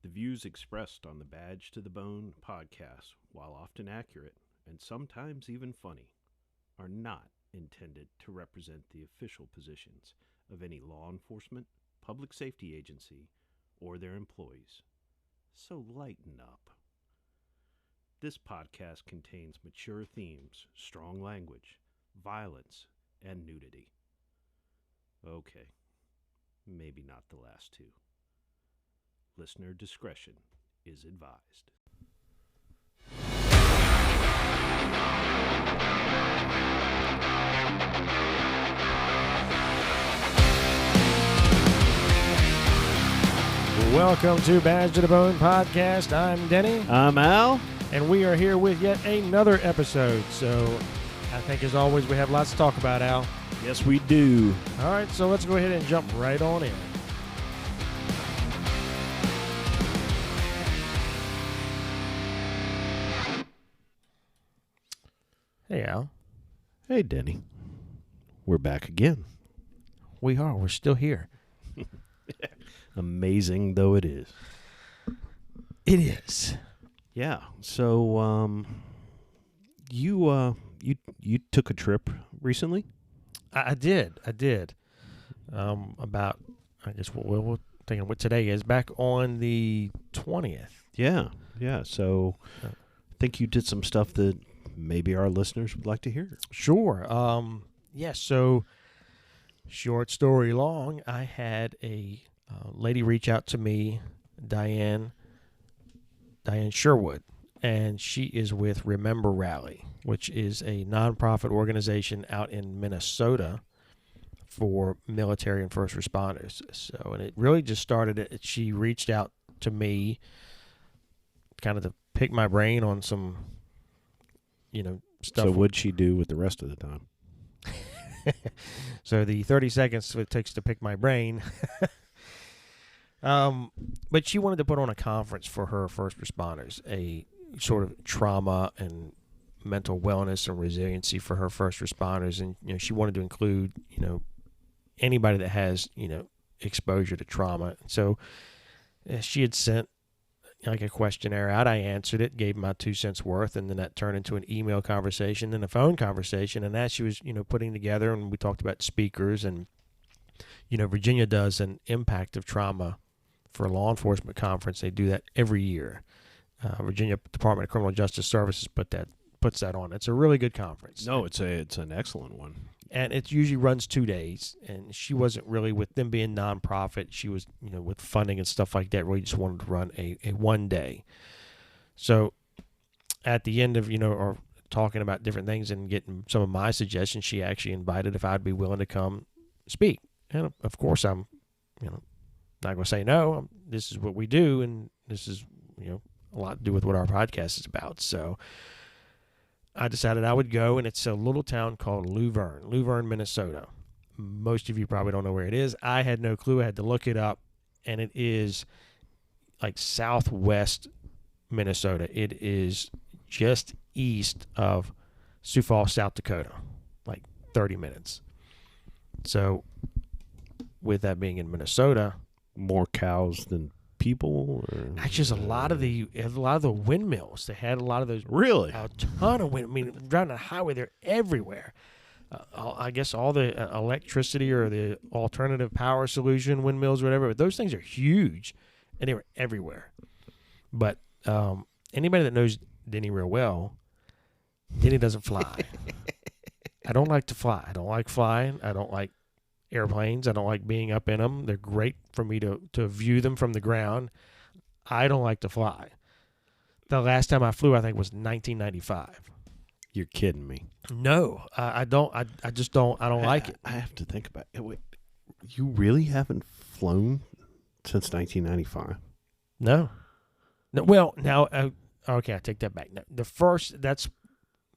The views expressed on the Badge to the Bone podcast, while often accurate and sometimes even funny, are not intended to represent the official positions of any law enforcement, public safety agency, or their employees. So lighten up. This podcast contains mature themes, strong language, violence, and nudity. Okay, maybe not the last two. Listener discretion is advised. Welcome to Badge to the Bone podcast. I'm Denny. I'm Al. And we are here with yet another episode. So I think, as always, we have lots to talk about, Al. Yes, we do. All right, so let's go ahead and jump right on in. Hey, Al. Hey, Denny. We're back again. We are. We're still here. Amazing though it is. It is. Yeah. So, you took a trip recently? I did. About, I guess we're thinking what today is, back on the 20th. Yeah. So, I think you did some stuff that maybe our listeners would like to hear. Sure. So short story long, I had a lady reach out to me, Diane Sherwood, and she is with Remember Rally, which is a nonprofit organization out in Minnesota for military and first responders. So, and it really just started, she reached out to me kind of to pick my brain on some, stuff. So what'd she do with the rest of the time? So the 30 seconds it takes to pick my brain. But she wanted to put on a conference for her first responders, a sort of trauma and mental wellness and resiliency for her first responders. And, she wanted to include, anybody that has, exposure to trauma. So she had sent like a questionnaire out. I answered it, gave my 2 cents worth, and then that turned into an email conversation and a phone conversation. And as she was, putting together, and we talked about speakers, and, Virginia does an impact of trauma for a law enforcement conference. They do that every year. Virginia Department of Criminal Justice Services puts that on. It's a really good conference. No, it's an excellent one. And it usually runs 2 days. And she wasn't really, with them being nonprofit, she was, with funding and stuff like that, really just wanted to run a 1 day. So at the end of, or talking about different things and getting some of my suggestions, she actually invited if I'd be willing to come speak. And of course, I'm, not going to say no. This is what we do, and this is, a lot to do with what our podcast is about. So I decided I would go, and it's a little town called Luverne, Minnesota. Most of you probably don't know where it is. I had no clue. I had to look it up, and it is like southwest Minnesota. It is just east of Sioux Falls, South Dakota, like 30 minutes. So with that being in Minnesota, more cows than people? Or? Actually, a lot of the windmills. They had a lot of those. Really? A ton of wind. I mean, driving on the highway, they're everywhere. I guess all the electricity or the alternative power solution windmills or whatever, but those things are huge, and they were everywhere. But anybody that knows Denny real well, Denny doesn't fly. I don't like to fly. I don't like flying. I don't like airplanes. I don't like being up in them. They're great for me to view them from the ground. I don't like to fly. The last time I flew, I think, was 1995. You're kidding me. No, I don't. I just don't. I don't like it. I have to think about it. Wait, you really haven't flown since 1995? No. Well, now, okay, I take that back. No, that's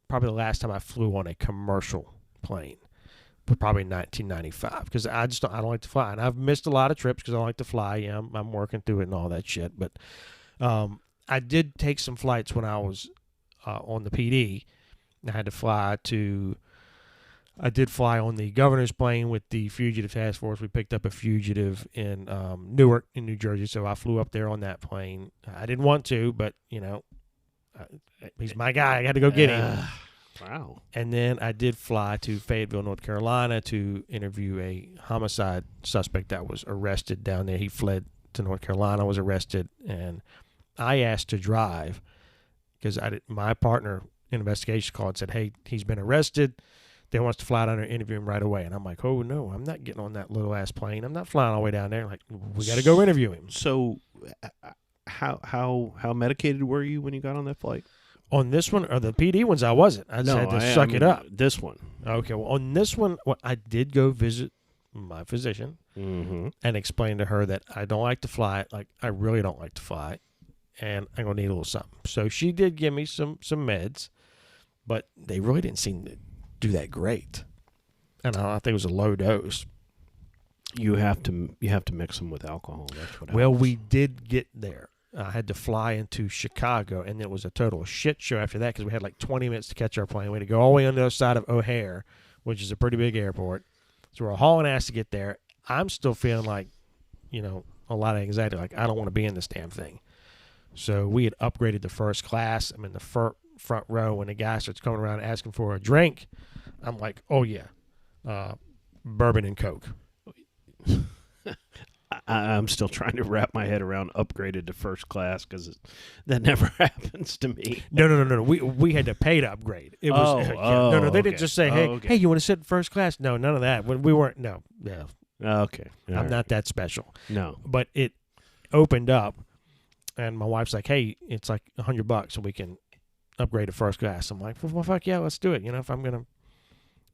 probably the last time I flew on a commercial plane. Probably 1995, because I don't like to fly, and I've missed a lot of trips because I don't like to fly. Yeah, I'm working through it and all that shit. But I did take some flights when I was on the PD. I had to fly to I did fly on the governor's plane with the fugitive task force. We picked up a fugitive in Newark in New Jersey, so I flew up there on that plane. I didn't want to, but, he's my guy. I had to go get him. Wow. And then I did fly to Fayetteville, North Carolina to interview a homicide suspect that was arrested down there. He fled to North Carolina, was arrested, and I asked to drive because my partner in investigation called and said, hey, he's been arrested. They want us to fly down there and interview him right away. And I'm like, oh, no, I'm not getting on that little-ass plane. I'm not flying all the way down there. Like, we got to go interview him. So how medicated were you when you got on that flight? On this one, or the PD ones, I wasn't. I just had to suck it up. This one. Okay, well, on this one, I did go visit my physician and explain to her that I don't like to fly. Like, I really don't like to fly, and I'm going to need a little something. So she did give me some meds, but they really didn't seem to do that great. And I think it was a low dose. You have to mix them with alcohol. That's what Well, helps. we did get there. I had to fly into Chicago, and it was a total shit show after that because we had like 20 minutes to catch our plane. We had to go all the way on the other side of O'Hare, which is a pretty big airport. So we're hauling ass to get there. I'm still feeling like, a lot of anxiety. Like, I don't want to be in this damn thing. So we had upgraded to first class. I'm in the front row. When the guy starts coming around asking for a drink, I'm like, oh, yeah, bourbon and Coke. I'm still trying to wrap my head around upgraded to first class because that never happens to me. No. We had to pay to upgrade. It was no. They didn't just say, hey, you want to sit in first class? No, none of that. We weren't. No. Okay. I'm not that special. No. But it opened up, and my wife's like, hey, it's like $100 so we can upgrade to first class. I'm like, well, fuck yeah, let's do it. If I'm gonna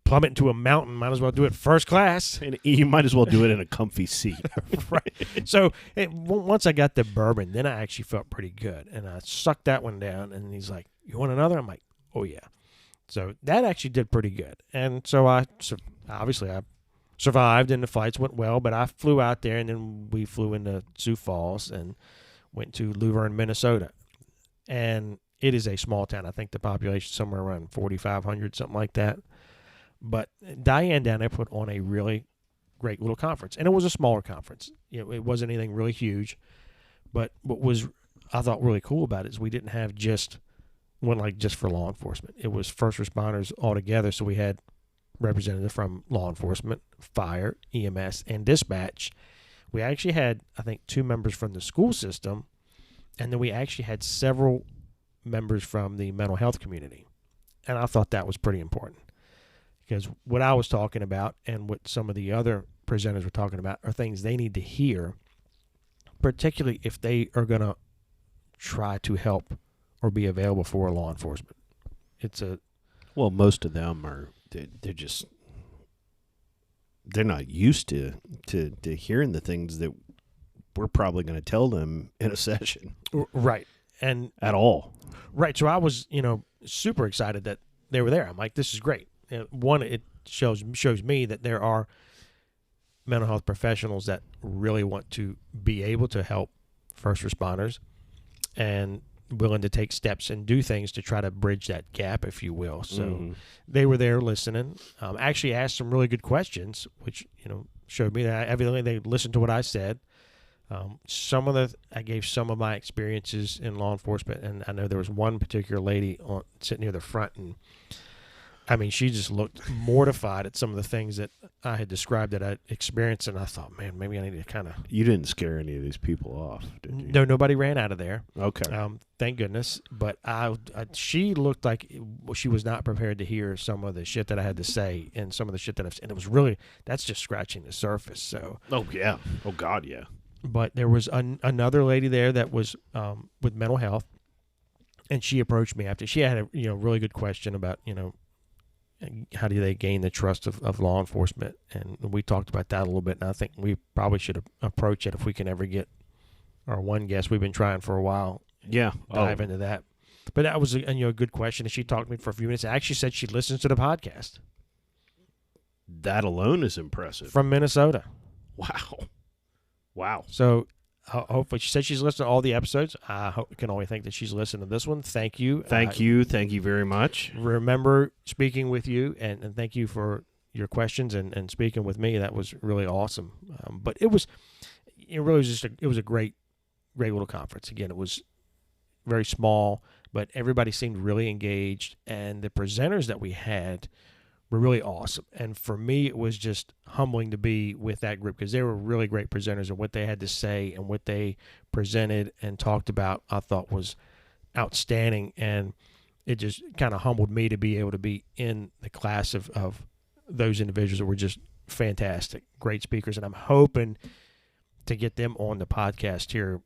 plummet into a mountain, might as well do it first class. And you might as well do it in a comfy seat. Right. So once I got the bourbon, then I actually felt pretty good. And I sucked that one down, and he's like, you want another? I'm like, oh, yeah. So that actually did pretty good. And so obviously I survived, and the flights went well, but I flew out there, and then we flew into Sioux Falls and went to Luverne, Minnesota. And it is a small town. I think the population is somewhere around 4,500, something like that. But Diane down there put on a really great little conference. And it was a smaller conference. It wasn't anything really huge. But what was, I thought, really cool about it is we didn't have just for law enforcement. It was first responders all together. So we had representatives from law enforcement, fire, EMS, and dispatch. We actually had, I think, 2 members from the school system. And then we actually had several members from the mental health community. And I thought that was pretty important. Because what I was talking about and what some of the other presenters were talking about are things they need to hear, particularly if they are going to try to help or be available for law enforcement. Well, most of them are, they're not used to hearing the things that we're probably going to tell them in a session. Right. And at all. Right. So I was, super excited that they were there. I'm like, this is great. One, it shows me that there are mental health professionals that really want to be able to help first responders and willing to take steps and do things to try to bridge that gap, if you will. So they were there listening. Actually asked some really good questions, which, showed me that evidently they listened to what I said. I gave some of my experiences in law enforcement, and I know there was one particular lady sitting near the front, and I mean, she just looked mortified at some of the things that I had described that I experienced, and I thought, man, maybe I need to kind of... You didn't scare any of these people off, did you? No, nobody ran out of there. Okay. Thank goodness. But she looked like she was not prepared to hear some of the shit that I had to say and some of the shit that and it was really... That's just scratching the surface, so... Oh, yeah. Oh, God, yeah. But there was another lady there that was with mental health, and she approached me after. She had a really good question about, how do they gain the trust of law enforcement? And we talked about that a little bit, and I think we probably should approach it if we can ever get our one guest. We've been trying for a while. Yeah. Dive into that. But that was a good question, and she talked to me for a few minutes. I actually said she listens to the podcast. That alone is impressive. From Minnesota. Wow. So hopefully, she said she's listened to all the episodes. I can only think that she's listened to this one. Thank you. Thank you very much. Remember speaking with you, and thank you for your questions and speaking with me. That was really awesome. But it was just a great little conference. Again, it was very small, but everybody seemed really engaged, and the presenters that we had were really awesome. And for me, it was just humbling to be with that group because they were really great presenters, and what they had to say and what they presented and talked about, I thought was outstanding. And it just kind of humbled me to be able to be in the class of those individuals that were just fantastic, great speakers. And I'm hoping to get them on the podcast here.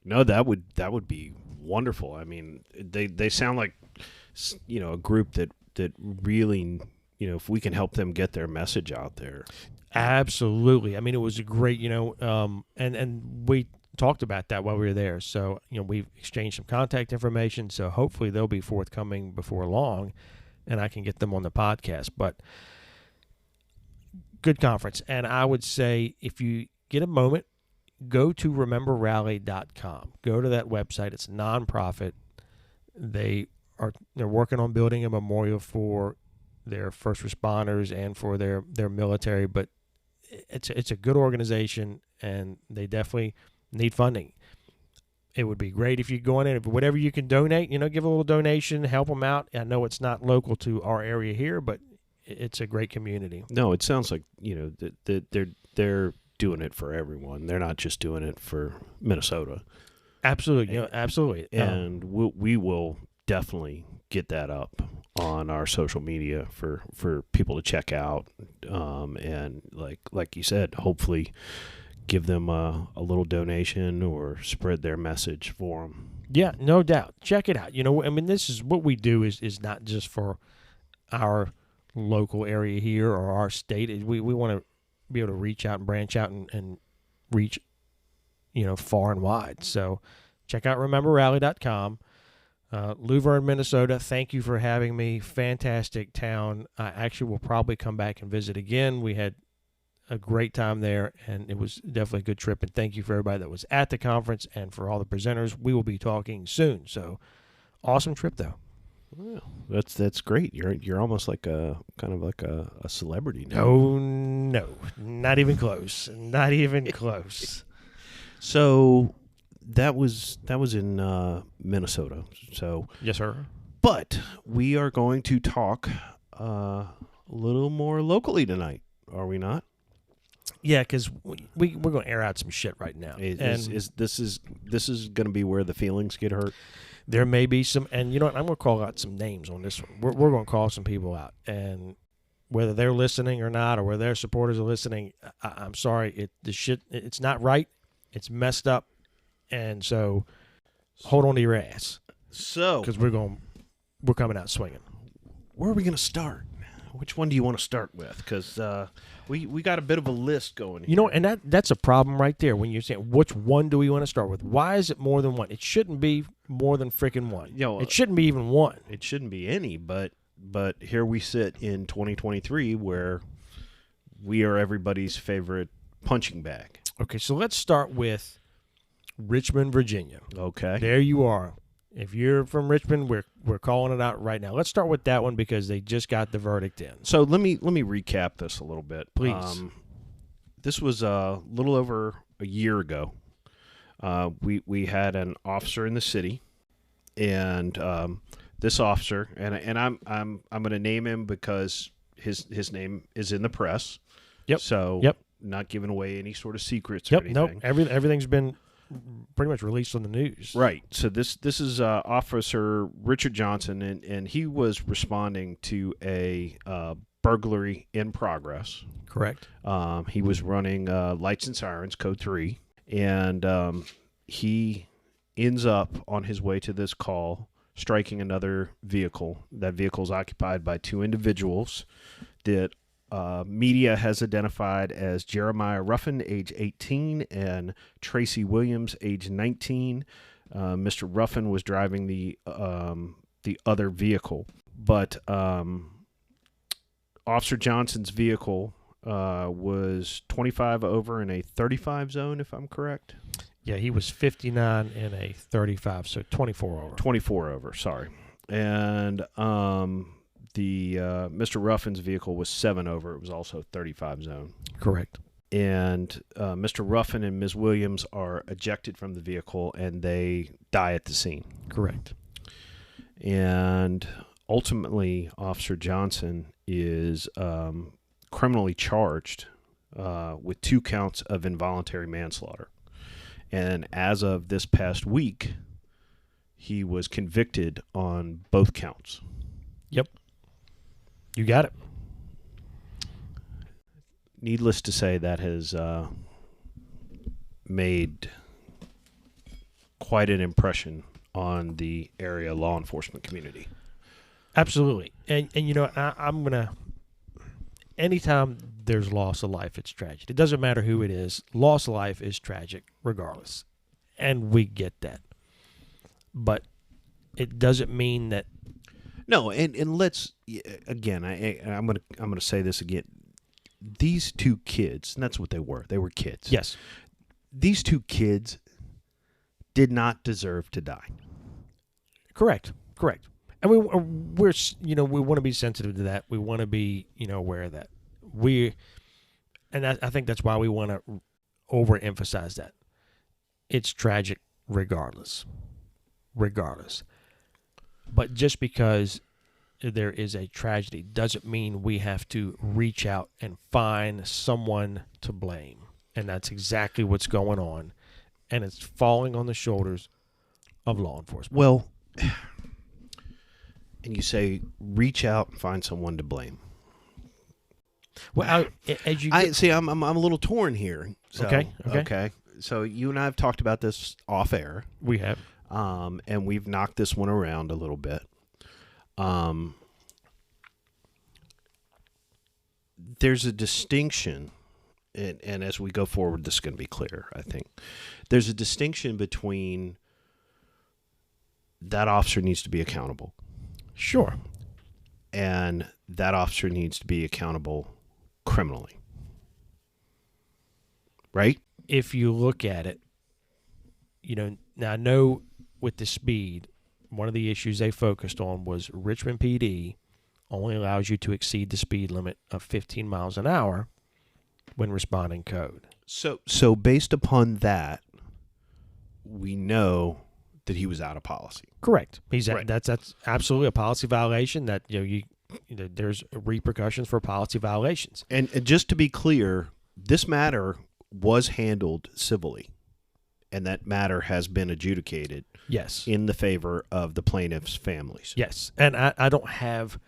No, that would be wonderful. I mean, they sound like, a group that really, if we can help them get their message out there. Absolutely. I mean, it was a great, and we talked about that while we were there. So, we've exchanged some contact information. So hopefully they'll be forthcoming before long and I can get them on the podcast. But good conference. And I would say if you get a moment, go to rememberrally.com. Go to that website. It's a nonprofit. They're working on building a memorial for their first responders and for their military, but it's a good organization and they definitely need funding. It would be great if you go in and whatever you can donate, give a little donation, help them out. I know it's not local to our area here, but it's a great community. No, it sounds like, that they're doing it for everyone. They're not just doing it for Minnesota. Absolutely. Absolutely. And we will definitely get that up on our social media for people to check out. And like you said, hopefully give them a little donation or spread their message for them. Yeah, no doubt. Check it out. This is what we do is not just for our local area here or our state. We want to be able to reach out and branch out and reach, far and wide. So check out rememberrally.com. Luverne, Minnesota, thank you for having me. Fantastic town. I actually will probably come back and visit again. We had a great time there, and it was definitely a good trip. And thank you for everybody that was at the conference and for all the presenters. We will be talking soon. So awesome trip, though. Well, that's great. You're almost like a celebrity now. No, not even close. Not even close. So that was in Minnesota. So yes, sir. But we are going to talk a little more locally tonight, are we not? Yeah, because we're going to air out some shit right now. This is going to be where the feelings get hurt. There may be some, and you know what? I'm going to call out some names on this one. We're going to call some people out, and whether they're listening or not, or whether their supporters are listening, I'm sorry. It's not right. It's messed up, and so hold on to your ass. So, because we're coming out swinging. Where are we going to start? Which one do you want to start with? Because we got a bit of a list going here. And that's a problem right there when you're saying, which one do we want to start with? Why is it more than one? It shouldn't be more than freaking one. It shouldn't be even one. It shouldn't be any, but here we sit in 2023 where we are everybody's favorite punching bag. Okay, so let's start with Richmond, Virginia. Okay. There you are. If you're from Richmond, we're calling it out right now. Let's start with that one because they just got the verdict in. So let me recap this a little bit, please. This was a little over a year ago. We had an officer in the city, and this officer, and I'm going to name him because his name is in the press. Yep. So yep. Not giving away any sort of secrets or anything. Nope. Everything's been pretty much released on the news. Right. So this is Officer Richard Johnson, and he was responding to a burglary in progress. Correct. He was running lights and sirens, code 3, and he ends up on his way to this call striking another vehicle. That vehicle is occupied by 2 individuals that media has identified as Jeremiah Ruffin, age 18, and Tracy Williams, age 19. Mr. Ruffin was driving the other vehicle, but Officer Johnson's vehicle was 25 over in a 35 zone, if I'm correct. Yeah, he was 59 in a 35, so 24 over. 24 over, sorry. And the Mr. Ruffin's vehicle was 7 over. It was also 35 zone. Correct. And Mr. Ruffin and Ms. Williams are ejected from the vehicle, and they die at the scene. Correct. And ultimately, Officer Johnson is criminally charged with 2 counts of involuntary manslaughter. And as of this past week, he was convicted on both counts. Yep. You got it. Needless to say, that has made quite an impression on the area law enforcement community. Absolutely. And you know, I'm going to, anytime there's loss of life, it's tragic. It doesn't matter who it is. Loss of life is tragic regardless. And we get that. But it doesn't mean that. No, and let's, again, I'm gonna say this again. These 2 kids, and that's what they were. They were kids. Yes. These 2 kids did not deserve to die. Correct. And we want to be sensitive to that. We want to be, aware of that. I think that's why we want to overemphasize that. It's tragic regardless. But just because there is a tragedy doesn't mean we have to reach out and find someone to blame. And that's exactly what's going on. And it's falling on the shoulders of law enforcement. Well, and you say reach out and find someone to blame. Well, I'm a little torn here. So, okay. So you and I have talked about this off air. We have. And we've knocked this one around a little bit. There's a distinction, and as we go forward, this is going to be clear, I think. There's a distinction between that officer needs to be accountable. Sure. And that officer needs to be accountable criminally. Right? If you look at it, now I know with the speed, one of the issues they focused on was Richmond PD only allows you to exceed the speed limit of 15 miles an hour when responding code. So based upon that, we know that he was out of policy. Correct. Right. That's absolutely a policy violation. That there's repercussions for policy violations. And just to be clear, this matter was handled civilly, and that matter has been adjudicated. Yes. In the favor of the plaintiff's families. Yes. And I don't have.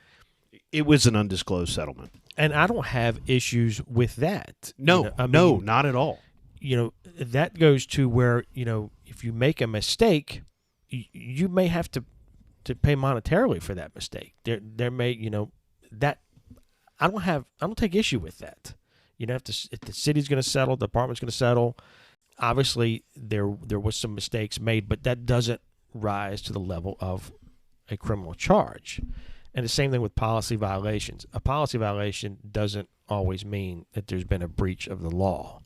It was an undisclosed settlement. And I don't have issues with that. No, not at all. That goes to where, if you make a mistake, you may have to pay monetarily for that mistake. There may, that I don't take issue with that. If the city's going to settle, the department's going to settle. Obviously, there was some mistakes made, but that doesn't rise to the level of a criminal charge. And the same thing with policy violations. A policy violation doesn't always mean that there's been a breach of the law.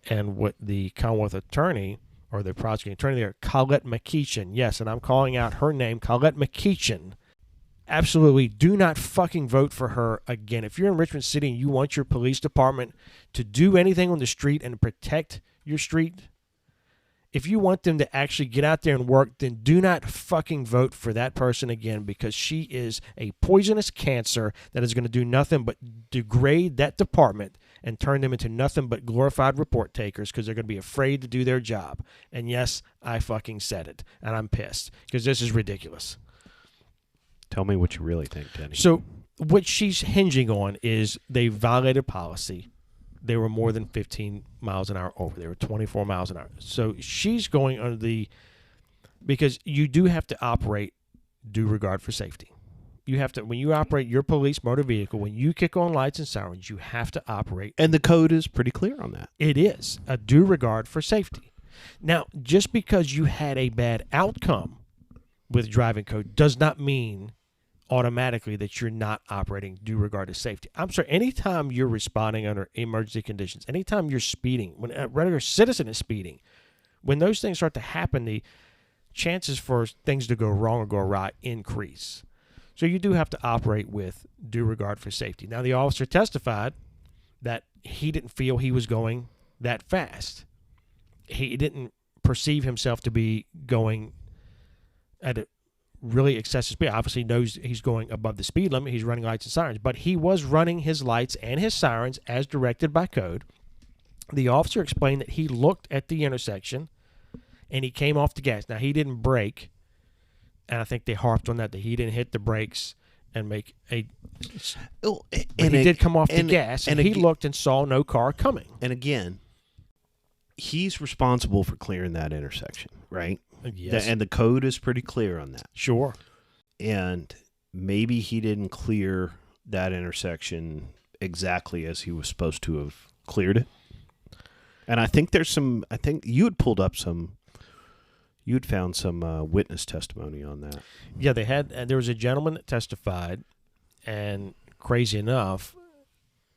And what the Commonwealth attorney or the prosecuting attorney there, Colette McKeechan, yes, and I'm calling out her name, Colette McKeechan, absolutely do not fucking vote for her again. If you're in Richmond City and you want your police department to do anything on the street and protect your street, if you want them to actually get out there and work, then do not fucking vote for that person again, because she is a poisonous cancer that is going to do nothing but degrade that department and turn them into nothing but glorified report takers because they're going to be afraid to do their job. And yes, I fucking said it, and I'm pissed because this is ridiculous. Tell me what you really think, Denny. So what she's hinging on is they violated policy. They were more than 15 miles an hour over. They were 24 miles an hour. So she's going under because you do have to operate due regard for safety. You have to, when you operate your police motor vehicle, when you kick on lights and sirens, you have to operate. And the code is pretty clear on that. It is a due regard for safety. Now, just because you had a bad outcome with driving code does not mean automatically that you're not operating due regard to safety. I'm sorry, anytime you're responding under emergency conditions, anytime you're speeding, when a regular citizen is speeding, when those things start to happen, the chances for things to go wrong or go awry increase. So you do have to operate with due regard for safety. Now, the officer testified that he didn't feel he was going that fast. He didn't perceive himself to be going at a really excessive speed. Obviously knows he's going above the speed limit. He's running lights and sirens, but he was running his lights and his sirens as directed by code. The officer explained that he looked at the intersection and he came off the gas. Now, he didn't brake, and I think they harped on that he didn't hit the brakes and make a... Oh, but he did come off the gas, and he looked and saw no car coming. And again, he's responsible for clearing that intersection, right? Yes. And the code is pretty clear on that. Sure. And maybe he didn't clear that intersection exactly as he was supposed to have cleared it. And I think you had pulled up you had found some witness testimony on that. Yeah, they had, and there was a gentleman that testified, and crazy enough,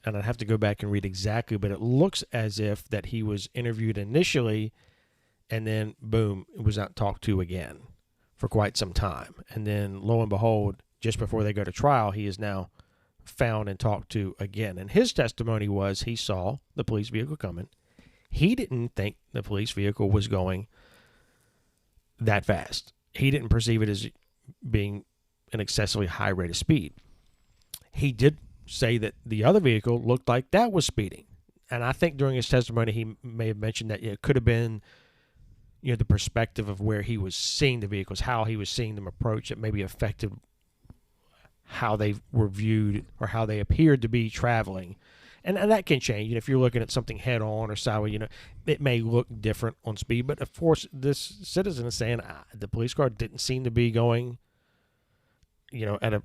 and I'd have to go back and read exactly, but it looks as if that he was interviewed initially, and then, boom, was not talked to again for quite some time. And then, lo and behold, just before they go to trial, he is now found and talked to again. And his testimony was he saw the police vehicle coming. He didn't think the police vehicle was going that fast. He didn't perceive it as being an excessively high rate of speed. He did say that the other vehicle looked like that was speeding. And I think during his testimony, he may have mentioned that it could have been, the perspective of where he was seeing the vehicles, how he was seeing them approach, that maybe affected how they were viewed or how they appeared to be traveling. And that can change. If you're looking at something head on or sideways, it may look different on speed. But of course, this citizen is saying the police car didn't seem to be going, at a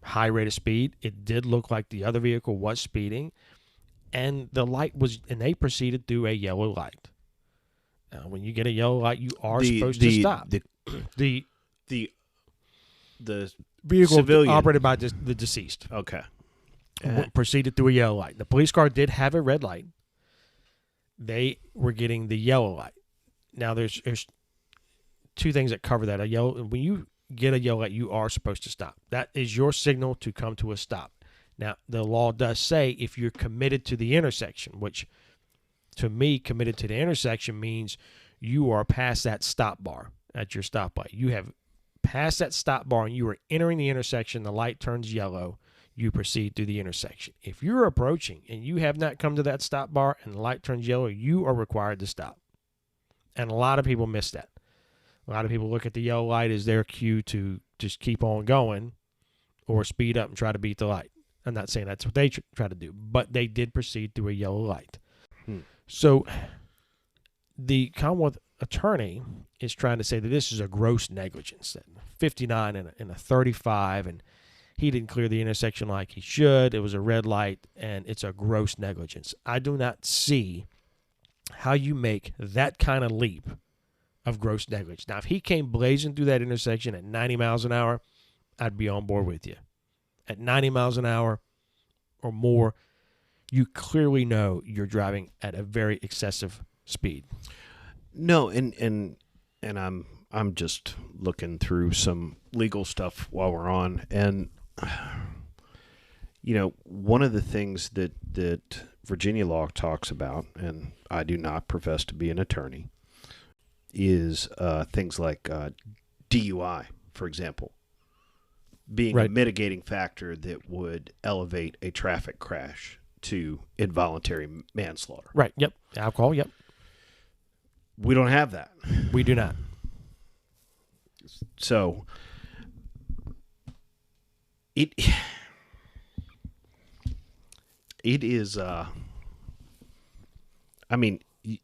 high rate of speed. It did look like the other vehicle was speeding, and and they proceeded through a yellow light. Now, when you get a yellow light, you are supposed to stop. The vehicle civilian operated by the deceased. Okay. Proceeded through a yellow light. The police car did have a red light. They were getting the yellow light. Now, there's two things that cover that. When you get a yellow light, you are supposed to stop. That is your signal to come to a stop. Now, the law does say if you're committed to the intersection, which to me, committed to the intersection means you are past that stop bar at your stoplight. You have passed that stop bar and you are entering the intersection. The light turns yellow. You proceed through the intersection. If you're approaching and you have not come to that stop bar and the light turns yellow, you are required to stop. And a lot of people miss that. A lot of people look at the yellow light as their cue to just keep on going or speed up and try to beat the light. I'm not saying that's what they try to do, but they did proceed through a yellow light. So the Commonwealth attorney is trying to say that this is a gross negligence, that 59 and a 35, and he didn't clear the intersection like he should. It was a red light, and it's a gross negligence. I do not see how you make that kind of leap of gross negligence. Now, if he came blazing through that intersection at 90 miles an hour, I'd be on board with you. At 90 miles an hour or more, you clearly know you're driving at a very excessive speed. No, and I'm just looking through some legal stuff while we're on, and one of the things that Virginia law talks about, and I do not profess to be an attorney, is things like DUI, for example, being a mitigating factor that would elevate a traffic crash to involuntary manslaughter. Right. Yep. Alcohol. Yep. We don't have that. We do not. So it is.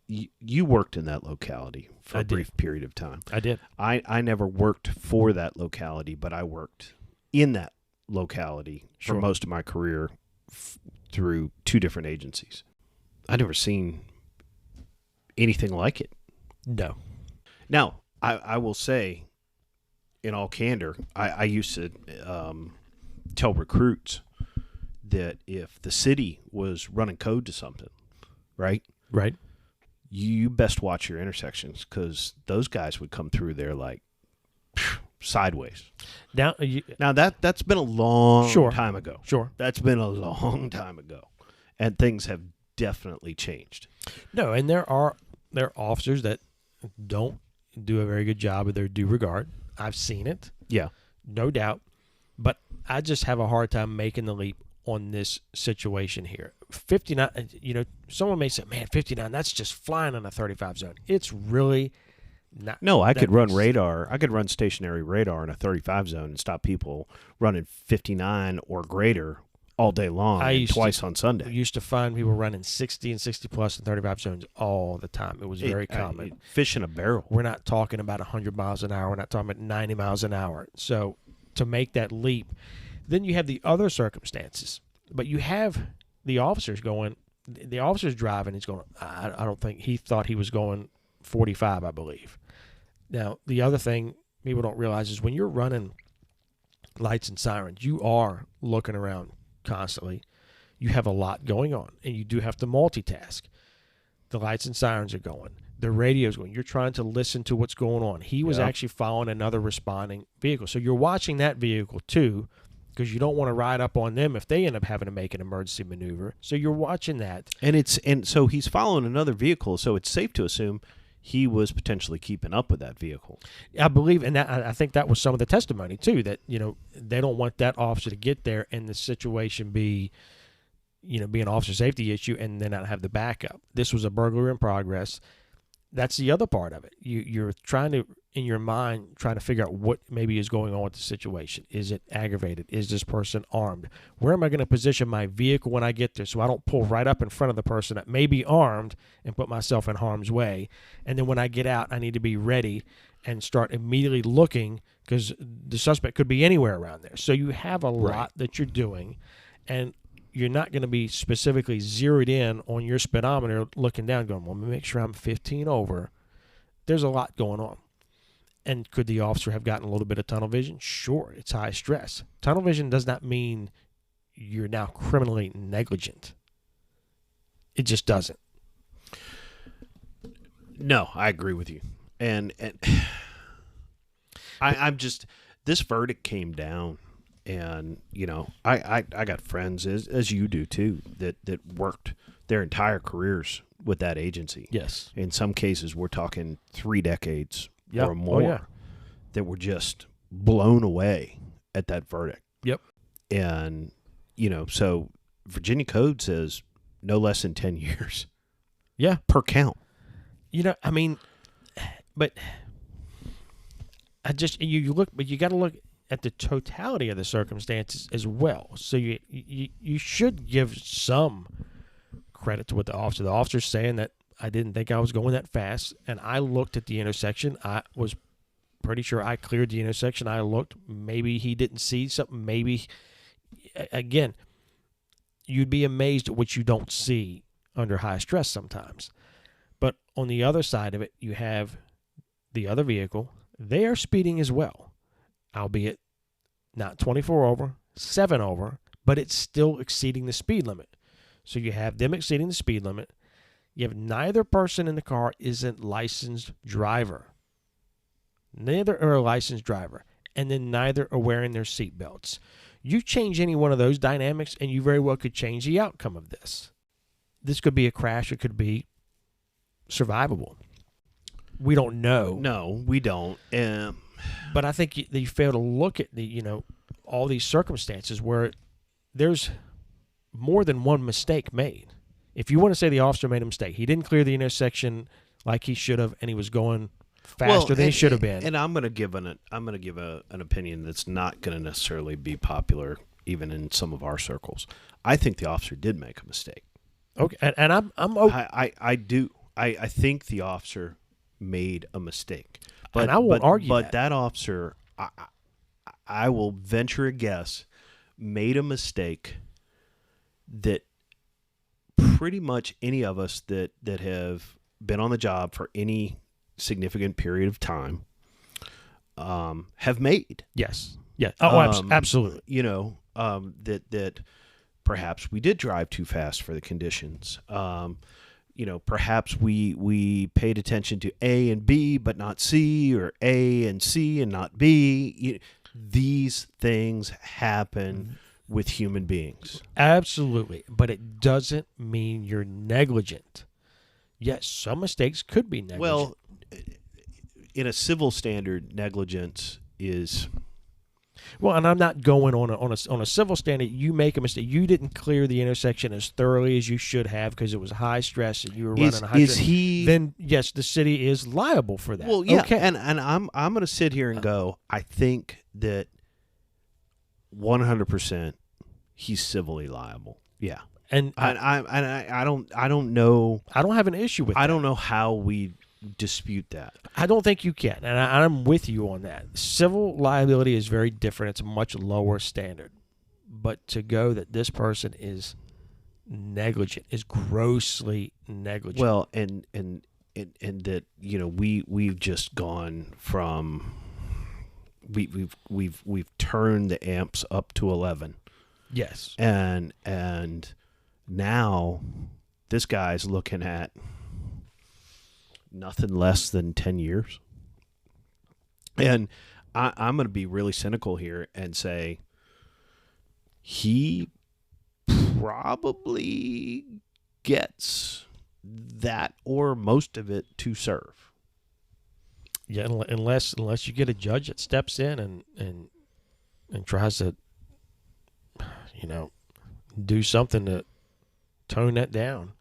You worked in that locality for a brief period of time. I did. I never worked for that locality, but I worked in that locality for most of my career through two different agencies. I'd never seen anything like it. No. Now, I will say, in all candor, I used to tell recruits that if the city was running code to something, right, you best watch your intersections, because those guys would come through there like sideways. Now, That's been a long Sure. time ago. Sure. That's been a long time ago, and things have definitely changed. No, and there are officers that don't do a very good job of their due regard. I've seen it. Yeah. No doubt. But I just have a hard time making the leap on this situation here. 59, someone may say, man, 59, that's just flying on a 35 zone. It's really not. No, I could run radar. I could run stationary radar in a 35 zone and stop people running 59 or greater all day long and twice on Sunday. We used to find people running 60 and 60 plus in 35 zones all the time. It was very common. Fish in a barrel. We're not talking about 100 miles an hour. We're not talking about 90 miles an hour. So to make that leap, then you have the other circumstances. But you have the officers going, the officer's driving, he's going, I don't think, he thought he was going 45, I believe. Now, the other thing people don't realize is when you're running lights and sirens, you are looking around constantly. You have a lot going on, and you do have to multitask. The lights and sirens are going. The radio's going. You're trying to listen to what's going on. He was actually following another responding vehicle. So you're watching that vehicle too, because you don't want to ride up on them if they end up having to make an emergency maneuver. So you're watching that. And so he's following another vehicle, so it's safe to assume he was potentially keeping up with that vehicle. I believe, and I think that was some of the testimony too, that, they don't want that officer to get there and the situation be an officer safety issue and then not have the backup. This was a burglary in progress. That's the other part of it. You're trying to, in your mind, trying to figure out what maybe is going on with the situation. Is it aggravated? Is this person armed? Where am I going to position my vehicle when I get there so I don't pull right up in front of the person that may be armed and put myself in harm's way? And then when I get out, I need to be ready and start immediately looking because the suspect could be anywhere around there. So you have a lot that you're doing, and you're not going to be specifically zeroed in on your speedometer looking down going, well, let me make sure I'm 15 over. There's a lot going on. And could the officer have gotten a little bit of tunnel vision? Sure, it's high stress. Tunnel vision does not mean you're now criminally negligent. It just doesn't. No, I agree with you. And I'm just, this verdict came down. And, I got friends, as you do too, that worked their entire careers with that agency. Yes. In some cases, we're talking 3 decades or more that were just blown away at that verdict. Yep. And, so Virginia Code says no less than 10 years. Yeah. Per count. But you look, but you got to look at the totality of the circumstances as well. So you should give some credit to what the officer's saying, that I didn't think I was going that fast, and I looked at the intersection. I was pretty sure I cleared the intersection. I looked. Maybe he didn't see something. Maybe, again, you'd be amazed at what you don't see under high stress sometimes. But on the other side of it, you have the other vehicle. They are speeding as well, albeit not 24 over, 7 over, but it's still exceeding the speed limit. So you have them exceeding the speed limit. You have neither person in the car isn't licensed driver. Neither are a licensed driver. And then neither are wearing their seatbelts. You change any one of those dynamics, and you very well could change the outcome of this. This could be a crash. It could be survivable. We don't know. No, we don't. But I think you fail to look at all these circumstances where there's more than one mistake made. If you want to say the officer made a mistake, he didn't clear the intersection like he should have, and he was going faster than he should have been. And I'm going to give an opinion that's not going to necessarily be popular, even in some of our circles. I think the officer did make a mistake. Okay, and I'm okay. I do. I think the officer made a mistake. But I won't argue that. But that officer, I will venture a guess, made a mistake that pretty much any of us that have been on the job for any significant period of time have made. Yes. Yeah. Oh, absolutely. That perhaps we did drive too fast for the conditions. perhaps we paid attention to A and B but not C, or A and C and not B. These things happen with human beings. Absolutely. But it doesn't mean you're negligent. Yes, some mistakes could be negligent. Well, in a civil standard, negligence is... Well, and I'm not going on a civil standard. You make a mistake. You didn't clear the intersection as thoroughly as you should have because it was high stress and you were running 100. Is he? Then yes, the city is liable for that. Well, yeah, okay. and I'm going to sit here and go, I think that 100% he's civilly liable. Yeah, and I don't know. I don't have an issue with. I don't know how we dispute that. I don't think you can, and I'm with you on that. Civil liability is very different. It's a much lower standard. But to go that this person is negligent, is grossly negligent. Well, and that we've just gone from we've turned the amps up to 11. Yes. And now this guy's looking at nothing less than 10 years. And I'm going to be really cynical here and say he probably gets that or most of it to serve. Yeah, unless you get a judge that steps in and tries to, do something to tone that down.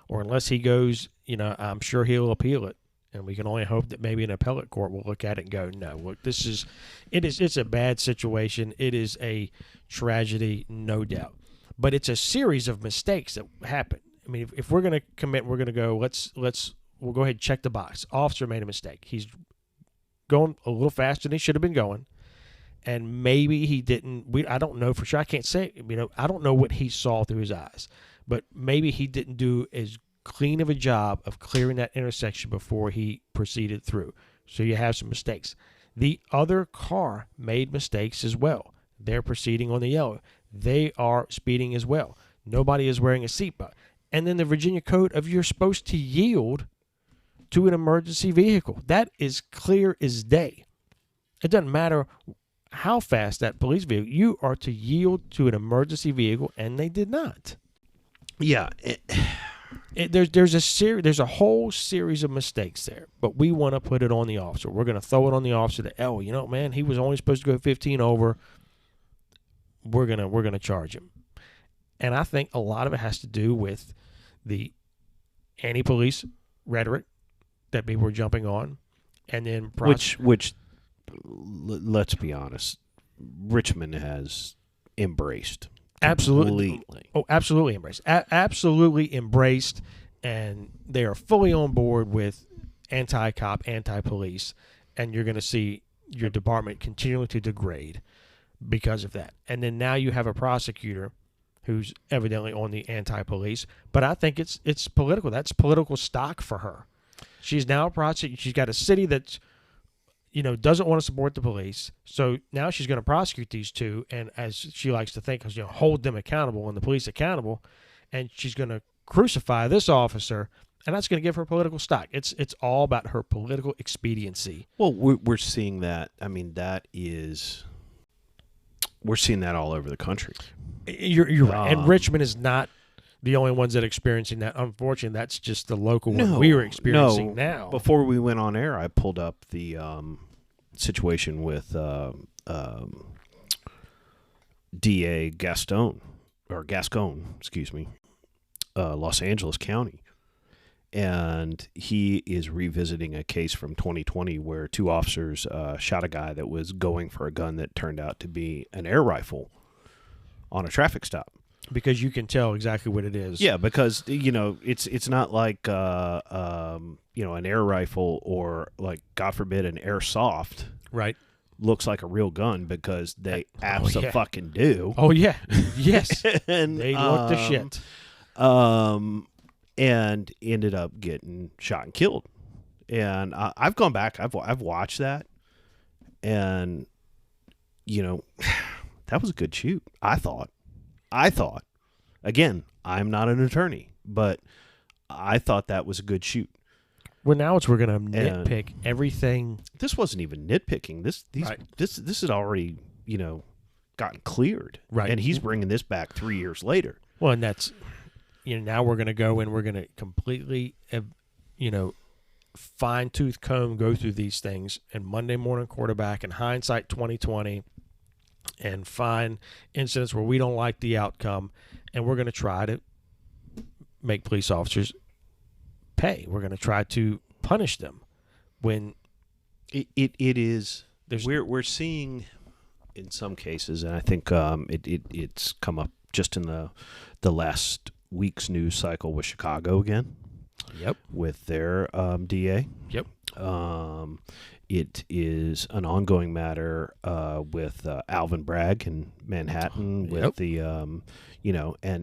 Or unless he goes, I'm sure he'll appeal it, and we can only hope that maybe an appellate court will look at it and go, no, look, it's a bad situation. It is a tragedy, no doubt. But it's a series of mistakes that happen. I mean, if we're going to commit, we're going to go, we'll go ahead and check the box. Officer made a mistake. He's going a little faster than he should have been going. And maybe he didn't, I don't know for sure. I can't say, I don't know what he saw through his eyes. But maybe he didn't do as clean of a job of clearing that intersection before he proceeded through. So you have some mistakes. The other car made mistakes as well. They're proceeding on the yellow. They are speeding as well. Nobody is wearing a seatbelt. And then the Virginia code of you're supposed to yield to an emergency vehicle. That is clear as day. It doesn't matter how fast that police vehicle, you are to yield to an emergency vehicle, and they did not. Yeah, there's a whole series of mistakes there, but we want to put it on the officer. We're going to throw it on the officer that, man, he was only supposed to go 15 over. We're gonna charge him, and I think a lot of it has to do with the anti-police rhetoric that people are jumping on, and then which let's be honest, Richmond has embraced. Absolutely. Oh, absolutely embraced. Absolutely embraced, and they are fully on board with anti-cop, anti-police, and you're going to see your department continuing to degrade because of that. And then now you have a prosecutor who's evidently on the anti-police, but I think it's political. That's political stock for her. She's now a prosecutor. She's got a city that's doesn't want to support the police. So now she's going to prosecute these two, and as she likes to think, hold them accountable and the police accountable, and she's going to crucify this officer, and that's going to give her political stock. It's all about her political expediency. Well, we're seeing that. I mean, we're seeing that all over the country. You're right. And Richmond is not the only ones that are experiencing that. Unfortunately, that's just the local one we are experiencing now. Before we went on air, I pulled up the situation with DA Gascon, Los Angeles County. And he is revisiting a case from 2020 where two officers shot a guy that was going for a gun that turned out to be an air rifle on a traffic stop. Because you can tell exactly what it is. Yeah, because it's not like an air rifle or, like, God forbid, an airsoft. Right. Looks like a real gun because they fucking do. Oh yeah, yes. And they look the shit. And ended up getting shot and killed. And I've gone back. I've watched that, and that was a good shoot. I thought. Again, I'm not an attorney, but I thought that was a good shoot. Well, now we're going to nitpick everything. This wasn't even nitpicking. This had already, gotten cleared. Right. And he's bringing this back 3 years later. Well, and that's, now we're going to go and we're going to completely, fine-tooth comb go through these things and Monday morning quarterback and hindsight 2020 and find incidents where we don't like the outcome, and we're going to try to make police officers pay. We're going to try to punish them when it is. We're seeing in some cases, and I think it's come up just in the last week's news cycle with Chicago again. Yep. With their DA. Yep. It is an ongoing matter with Alvin Bragg in Manhattan with the, and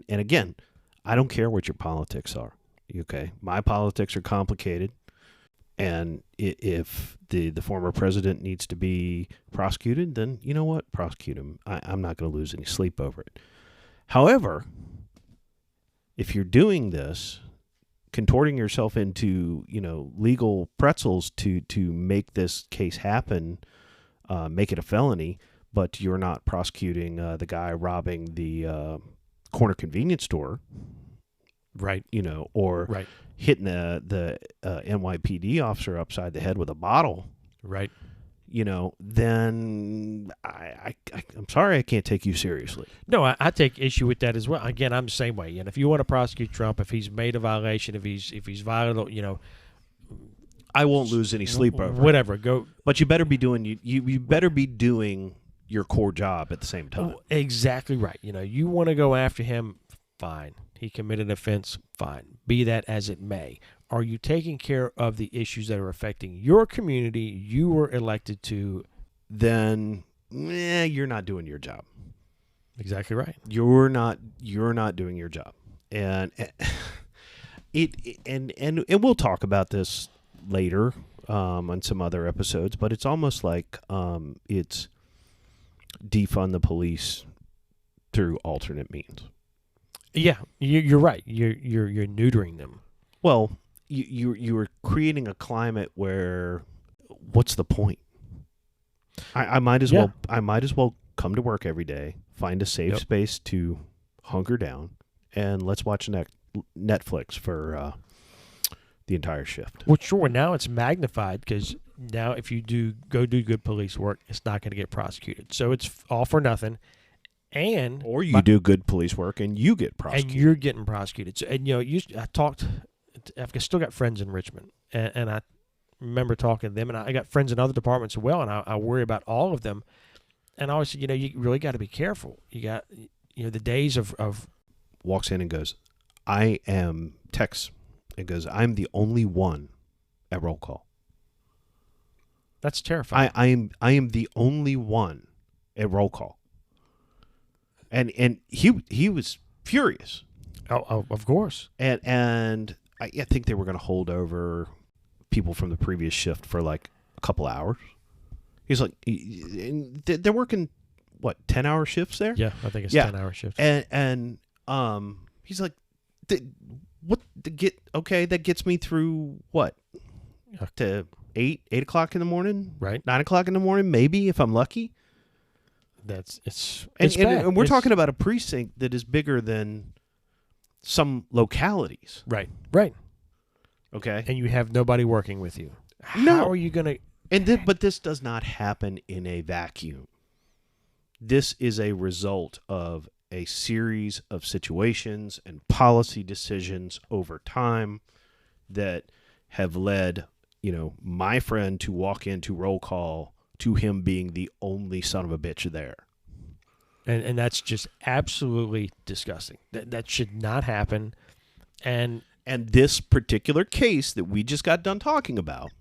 again, I don't care what your politics are. Okay. My politics are complicated. And if the former president needs to be prosecuted, then you know what? Prosecute him. I'm not going to lose any sleep over it. However, if you're doing this, contorting yourself into, legal pretzels to make this case happen, make it a felony, but you're not prosecuting the guy robbing the corner convenience store, right? Or right. hitting the NYPD officer upside the head with a bottle, right? Then I'm sorry, I can't take you seriously. No, I take issue with that as well. Again, I'm the same way. And if you want to prosecute Trump, if he's made a violation, if he's violated, I won't lose any sleep over it. Whatever. Go. But you better be doing you better be doing your core job at the same time. Oh, exactly right. You want to go after him, fine. He committed an offense, fine. Be that as it may. Are you taking care of the issues that are affecting your community you were elected to? Then you're not doing your job. Exactly right. You're not doing your job. And and we'll talk about this later on some other episodes, but it's almost like it's defund the police through alternate means. Yeah, you're right. You're neutering them. Well, you are creating a climate where what's the point? I might as well come to work every day, find a safe space to hunker down, and let's watch Netflix for the entire shift. Well, sure. Now it's magnified because now if you do good police work, it's not going to get prosecuted. So it's all for nothing. Or you do good police work and you get prosecuted. And you're getting prosecuted. So, and I've still got friends in Richmond, and I remember talking to them, and I got friends in other departments as well, and I worry about all of them. And I always said, you really got to be careful. You got, the days of walks in and goes, texts and goes, I'm the only one at roll call. That's terrifying. I am the only one at roll call. And he was furious. Oh, of course. And I think they were going to hold over people from the previous shift for like a couple hours. He's like, they're working 10-hour shifts there? Yeah, I think it's 10-hour shifts. And he's like, that gets me through what? To 8 o'clock in the morning? Right. 9 o'clock in the morning, maybe if I'm lucky. It's bad. And we're it's, talking about a precinct that is bigger than some localities. Right. Okay. And you have nobody working with you. No. How are you going to... But this does not happen in a vacuum. This is a result of a series of situations and policy decisions over time that have led, my friend to walk into roll call to him being the only son of a bitch there. And that's just absolutely disgusting. That should not happen. And this particular case that we just got done talking about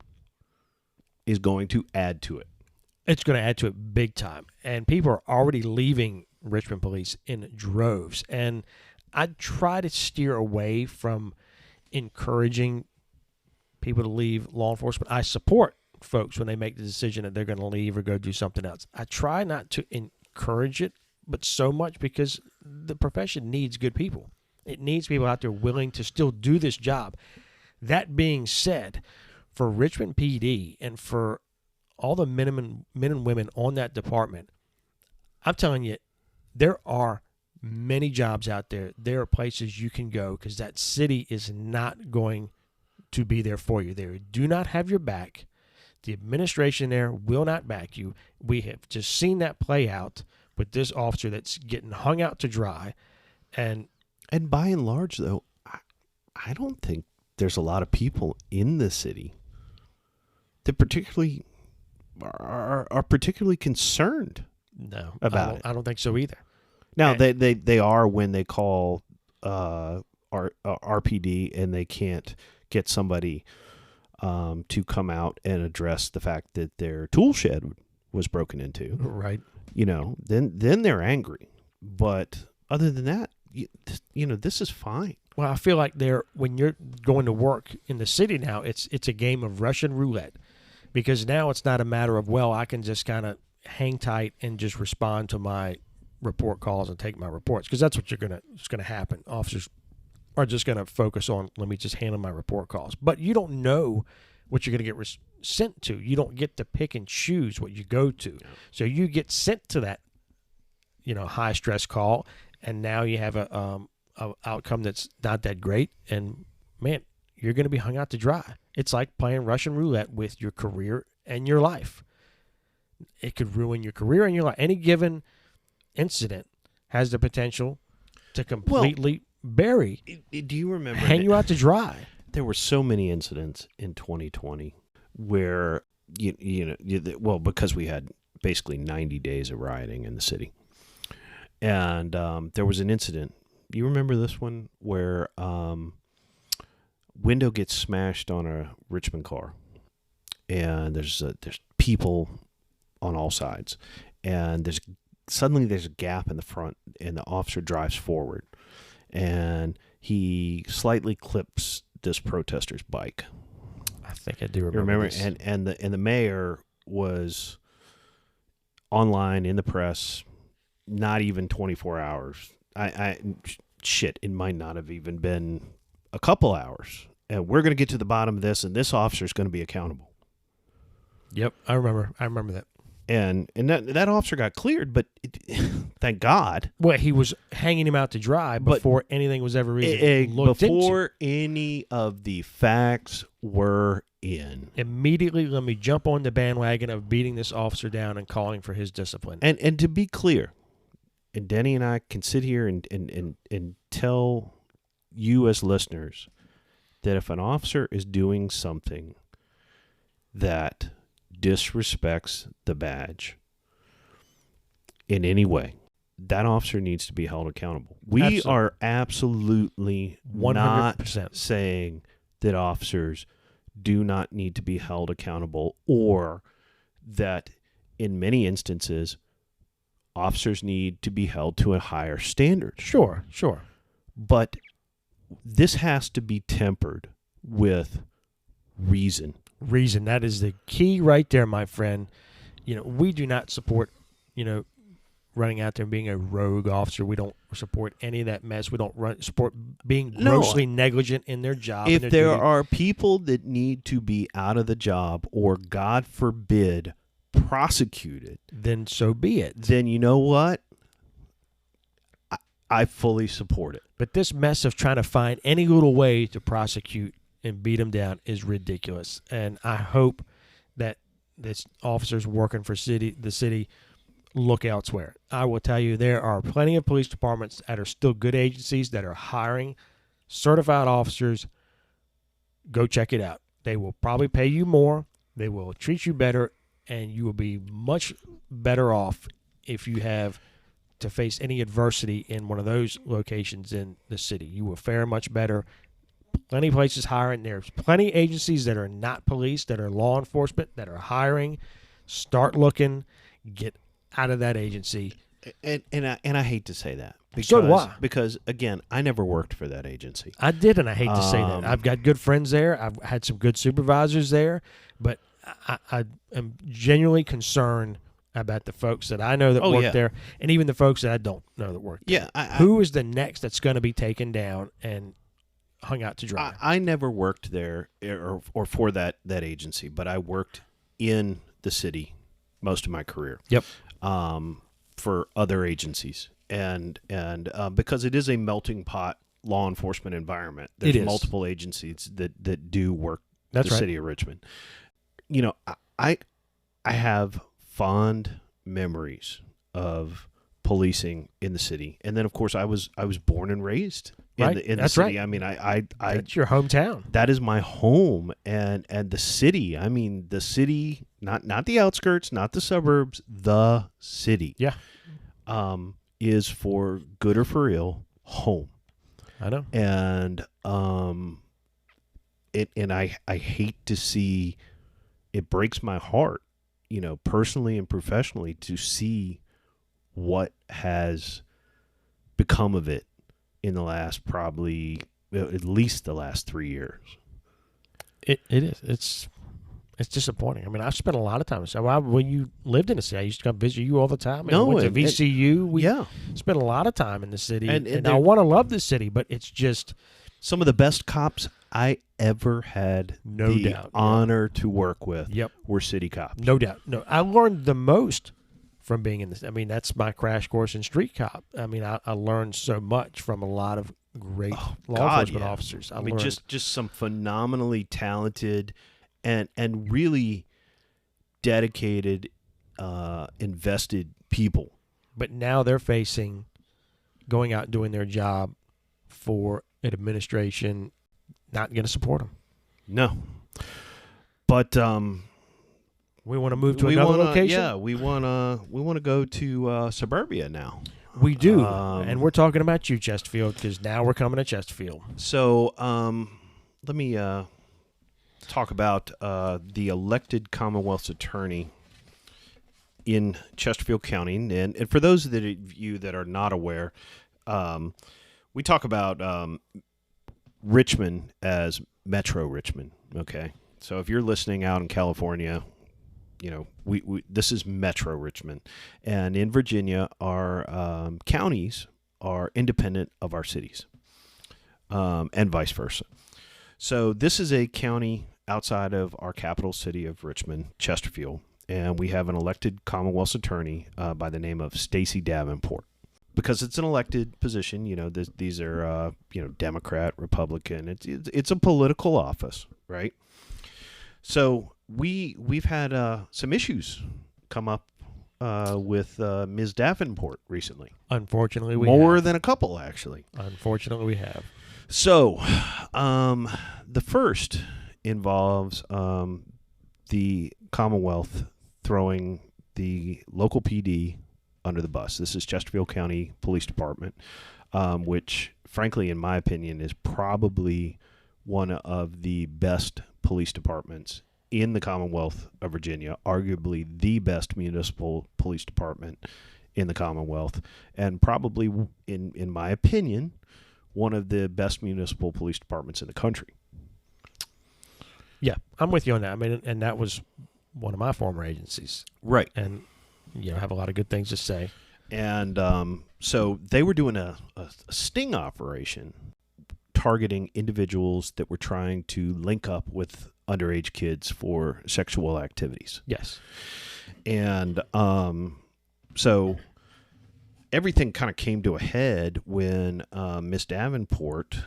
is going to add to it. It's going to add to it big time. And people are already leaving Richmond police in droves. And I try to steer away from encouraging people to leave law enforcement. I support folks when they make the decision that they're going to leave or go do something else. I try not to encourage it, but so much because the profession needs good people. It needs people out there willing to still do this job. That being said, for Richmond PD and for all the men and women on that department, I'm telling you, there are many jobs out there. There are places you can go because that city is not going to be there for you. They do not have your back. The administration there will not back you. We have just seen that play out with this officer that's getting hung out to dry. And by and large, though, I don't think there's a lot of people in the city that particularly are particularly concerned about it. I don't think so either. Now, they are when they call RPD and they can't get somebody to come out and address the fact that their tool shed was broken into. Right. Then they're angry. But other than that, this is fine. Well, I feel like when you're going to work in the city now, it's a game of Russian roulette, because now it's not a matter of, well, I can just kind of hang tight and just respond to my report calls and take my reports, because that's what it's gonna happen. Officers are just gonna focus on, let me just handle my report calls. But you don't know what you're gonna get sent to. You don't get to pick and choose what you go to. So you get sent to that, high stress call, and now you have a outcome that's not that great, and man, you're going to be hung out to dry. It's like playing Russian roulette with your career and your life. It could ruin your career and your life. Any given incident has the potential to completely bury. Do you remember? Hang you out to dry. There were so many incidents in 2020 where because we had basically 90 days of rioting in the city, and there was an incident. You remember this one where window gets smashed on a Richmond car, and there's people on all sides, and suddenly there's a gap in the front, and the officer drives forward, and he slightly clips this protester's bike. I think I do remember this. And the mayor was online in the press, not even 24 hours. It might not have even been a couple hours. And we're going to get to the bottom of this, and this officer is going to be accountable. Yep, I remember that. And that officer got cleared, but thank God. Well, he was hanging him out to dry before anything was ever really looked into. Before any of the facts were in. Immediately, let me jump on the bandwagon of beating this officer down and calling for his discipline. And to be clear, and Denny and I can sit here and tell you as listeners that if an officer is doing something that disrespects the badge in any way, that officer needs to be held accountable. We are absolutely 100% not saying that officers do not need to be held accountable, or that in many instances officers need to be held to a higher standard. Sure. But this has to be tempered with reason. Reason. That is the key right there, my friend. We do not support, running out there and being a rogue officer. We don't support any of that mess. We don't support being grossly negligent in their job. If there are people that need to be out of the job or, God forbid, prosecuted, then so be it. Then you know what? I fully support it. But this mess of trying to find any little way to prosecute and beat them down is ridiculous. And I hope that this officers working for the city look elsewhere. I will tell you, there are plenty of police departments that are still good agencies that are hiring certified officers. Go check it out. They will probably pay you more. They will treat you better, and you will be much better off if you have to face any adversity in one of those locations in the city. You will fare much better. Plenty places hiring. There's plenty agencies that are not police, that are law enforcement, that are hiring. Start looking. Get out of that agency. And I hate to say that. So do I. Because, again, I never worked for that agency. I did, and I hate to say that. I've got good friends there. I've had some good supervisors there. But I am genuinely concerned about the folks that I know that work there, and even the folks that I don't know that work there. Yeah. Who is the next that's going to be taken down and hung out to dry? I never worked there or for that agency, but I worked in the city most of my career. Yep. For other agencies, and because it is a melting pot law enforcement environment. There's multiple agencies that do work. That's the right. City of Richmond. You know, I have fond memories of policing in the city, and then of course I was born and raised in the city. Right. I mean, that's your hometown. That is my home, and the city. I mean, the city, not the outskirts, not the suburbs, the city. Yeah, is for good or for ill home. I know, and I hate to see. It breaks my heart, you know, personally and professionally, to see what has become of it in the last probably at least the last 3 years. It is. It's disappointing. I mean, I've spent a lot of time. So when you lived in the city, I used to come visit you all the time. And I went to VCU. We spent a lot of time in the city. And I want to love the city, but it's just some of the best cops I ever had honor to work with were city cops. No doubt. No, I learned the most from being in this. I mean, that's my crash course in street cop. I mean, I learned so much from a lot of great law enforcement officers. I mean, just some phenomenally talented and really dedicated, invested people. But now they're facing going out and doing their job for an administration not going to support them. No. But we want to move to another location. Yeah, we want to go to suburbia now. We do, and we're talking about you, Chesterfield, because now we're coming to Chesterfield. So let me talk about the elected Commonwealth's attorney in Chesterfield County. And for those of you that are not aware, we talk about Richmond as Metro Richmond. Okay, so if you're listening out in California, you know we this is Metro Richmond, and in Virginia, our counties are independent of our cities, and vice versa. So this is a county outside of our capital city of Richmond, Chesterfield, and we have an elected Commonwealth's attorney by the name of Stacey Davenport. Because it's an elected position, you know, these are, Democrat, Republican. It's a political office, right? So we've had some issues come up with Ms. Davenport recently. Unfortunately, more than a couple, actually. Unfortunately, we have. So the first involves the Commonwealth throwing the local PD under the bus. This is Chesterfield County Police Department, which, frankly, in my opinion, is probably one of the best police departments in the Commonwealth of Virginia, arguably the best municipal police department in the Commonwealth, and probably, in my opinion, one of the best municipal police departments in the country. Yeah, I'm with you on that. I mean, and that was one of my former agencies. Right. And have a lot of good things to say. And so they were doing a sting operation targeting individuals that were trying to link up with underage kids for sexual activities. Yes. And so everything kind of came to a head when Miss Davenport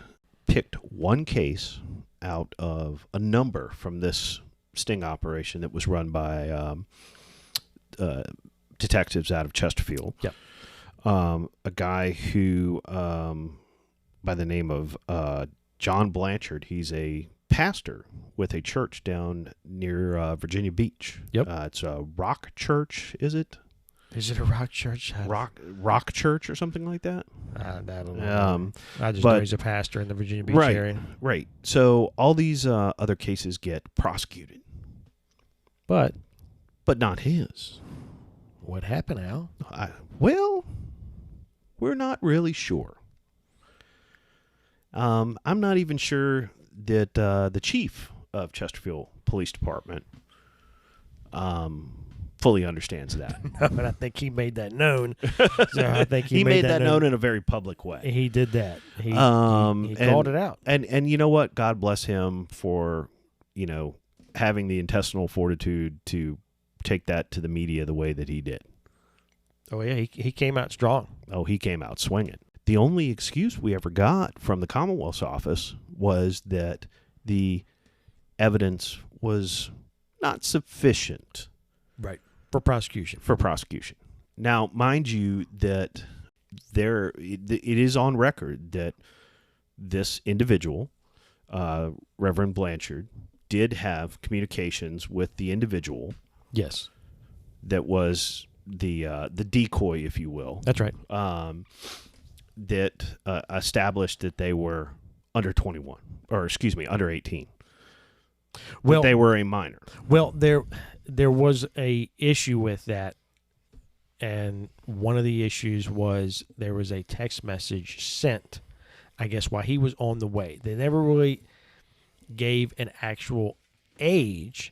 picked one case out of a number from this sting operation that was run by detectives out of Chesterfield. Yep. A guy who, by the name of John Blanchard, he's a pastor with a church down near Virginia Beach. Yep. It's a Rock Church, is it? Is it a Rock Church? Rock Church or something like that? I don't know. I just know he's a pastor in the Virginia Beach area. Right. So all these other cases get prosecuted. But not his. What happened, Al? Well, we're not really sure. I'm not even sure that the chief of Chesterfield Police Department fully understands that. But I think he made that known. So I think he made that known in a very public way. He did that. He called it out. And you know what? God bless him for, having the intestinal fortitude to take that to the media the way that he did. Oh, yeah, he came out strong. Oh, he came out swinging. The only excuse we ever got from the Commonwealth's office was that the evidence was not sufficient. Right. For prosecution. Now, mind you that it is on record that this individual, Reverend Blanchard, did have communications with the individual. Yes. That was the decoy, if you will. That's right. That established that they were under 21, or excuse me, under 18. Well, they were a minor. Well, there was a issue with that, and one of the issues was there was a text message sent, I guess, while he was on the way. They never really gave an actual age,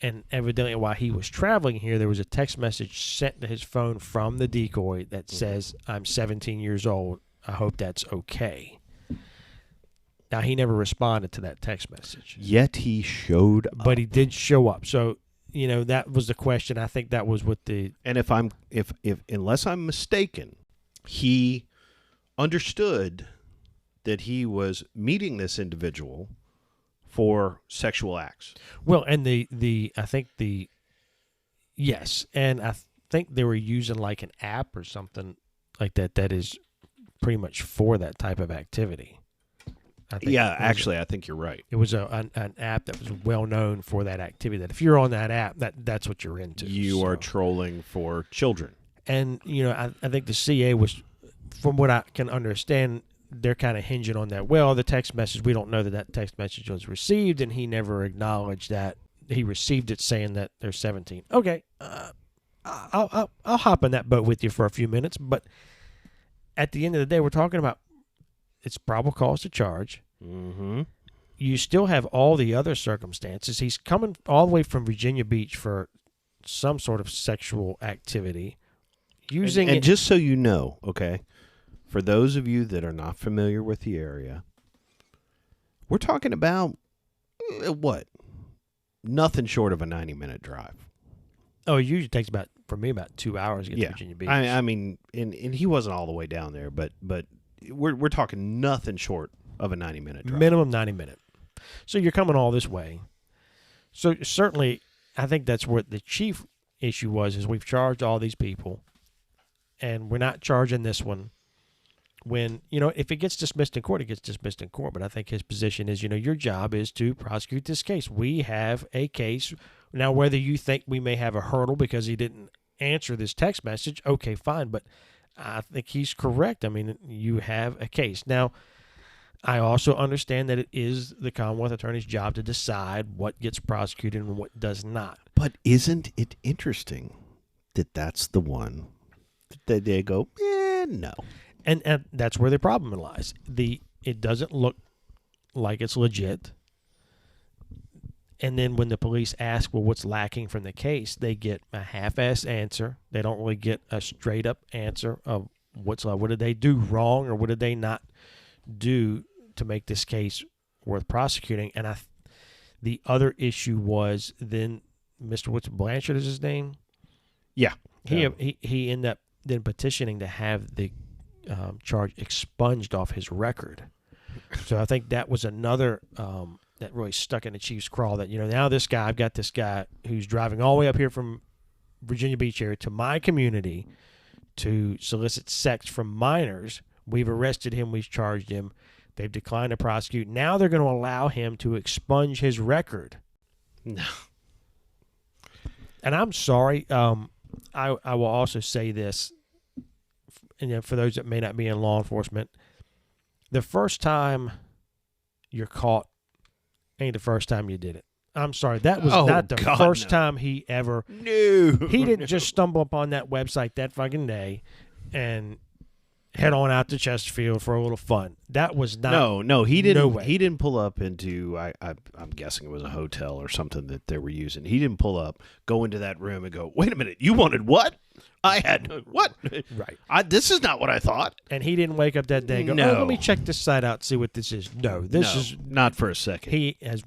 and evidently while he was traveling here, there was a text message sent to his phone from the decoy that says, "I'm 17 years old. I hope that's okay." Now, he never responded to that text message. Yet he showed up. But he did show up. So, that was the question. I think that was with the... And if unless I'm mistaken, he understood that he was meeting this individual for sexual acts. Well, and yes, and I think they were using like an app or something like that is pretty much for that type of activity. I think you're right. It was an app that was well known for that activity. That if you're on that app, that's what you're into. You are trolling for children. And I think the CA was, from what I can understand, they're kind of hinging on that. Well, the text message, we don't know that text message was received, and he never acknowledged that he received it, saying that they're 17. Okay, I'll hop in that boat with you for a few minutes, but at the end of the day, we're talking about it's probable cause to charge. Mm-hmm. You still have all the other circumstances. He's coming all the way from Virginia Beach for some sort of sexual activity. And just so you know, okay, for those of you that are not familiar with the area, we're talking about, what? Nothing short of a 90-minute drive. Oh, it usually takes about 2 hours to get to Virginia Beach. I mean, and he wasn't all the way down there, but we're talking nothing short of a 90-minute drive. Minimum 90-minute. So you're coming all this way. So certainly, I think that's what the chief issue was, is we've charged all these people, and we're not charging this one. When, if it gets dismissed in court, it gets dismissed in court. But I think his position is, your job is to prosecute this case. We have a case. Now, whether you think we may have a hurdle because he didn't answer this text message, okay, fine. But I think he's correct. I mean, you have a case. Now, I also understand that it is the Commonwealth Attorney's job to decide what gets prosecuted and what does not. But isn't it interesting that that's the one that they go, no. And that's where the problem lies. It doesn't look like it's legit. And then when the police ask, well, what's lacking from the case, they get a half-ass answer. They don't really get a straight-up answer of what did they do wrong, or what did they not do to make this case worth prosecuting. And the other issue was then Mr. Blanchard is his name? Yeah. He ended up then petitioning to have the charge expunged off his record. So I think that was another that really stuck in the chief's craw, that now I've got this guy who's driving all the way up here from Virginia Beach area to my community to solicit sex from minors. We've arrested him, we've charged him, they've declined to prosecute. Now they're going to allow him to expunge his record. No. And I'm sorry, I will also say this, and for those that may not be in law enforcement, the first time you're caught ain't the first time you did it. I'm sorry, that was not the first time he ever. No, he didn't just stumble upon that website that fucking day, and head on out to Chesterfield for a little fun. That was not. No, he didn't. No way. He didn't pull up into. I'm guessing it was a hotel or something that they were using. He didn't pull up, go into that room, and go, "Wait a minute, you wanted what? I had what? Right. This is not what I thought." And he didn't wake up that day and go, No. "Oh, let me check this site out, see what this is." No, this is not for a second. he has.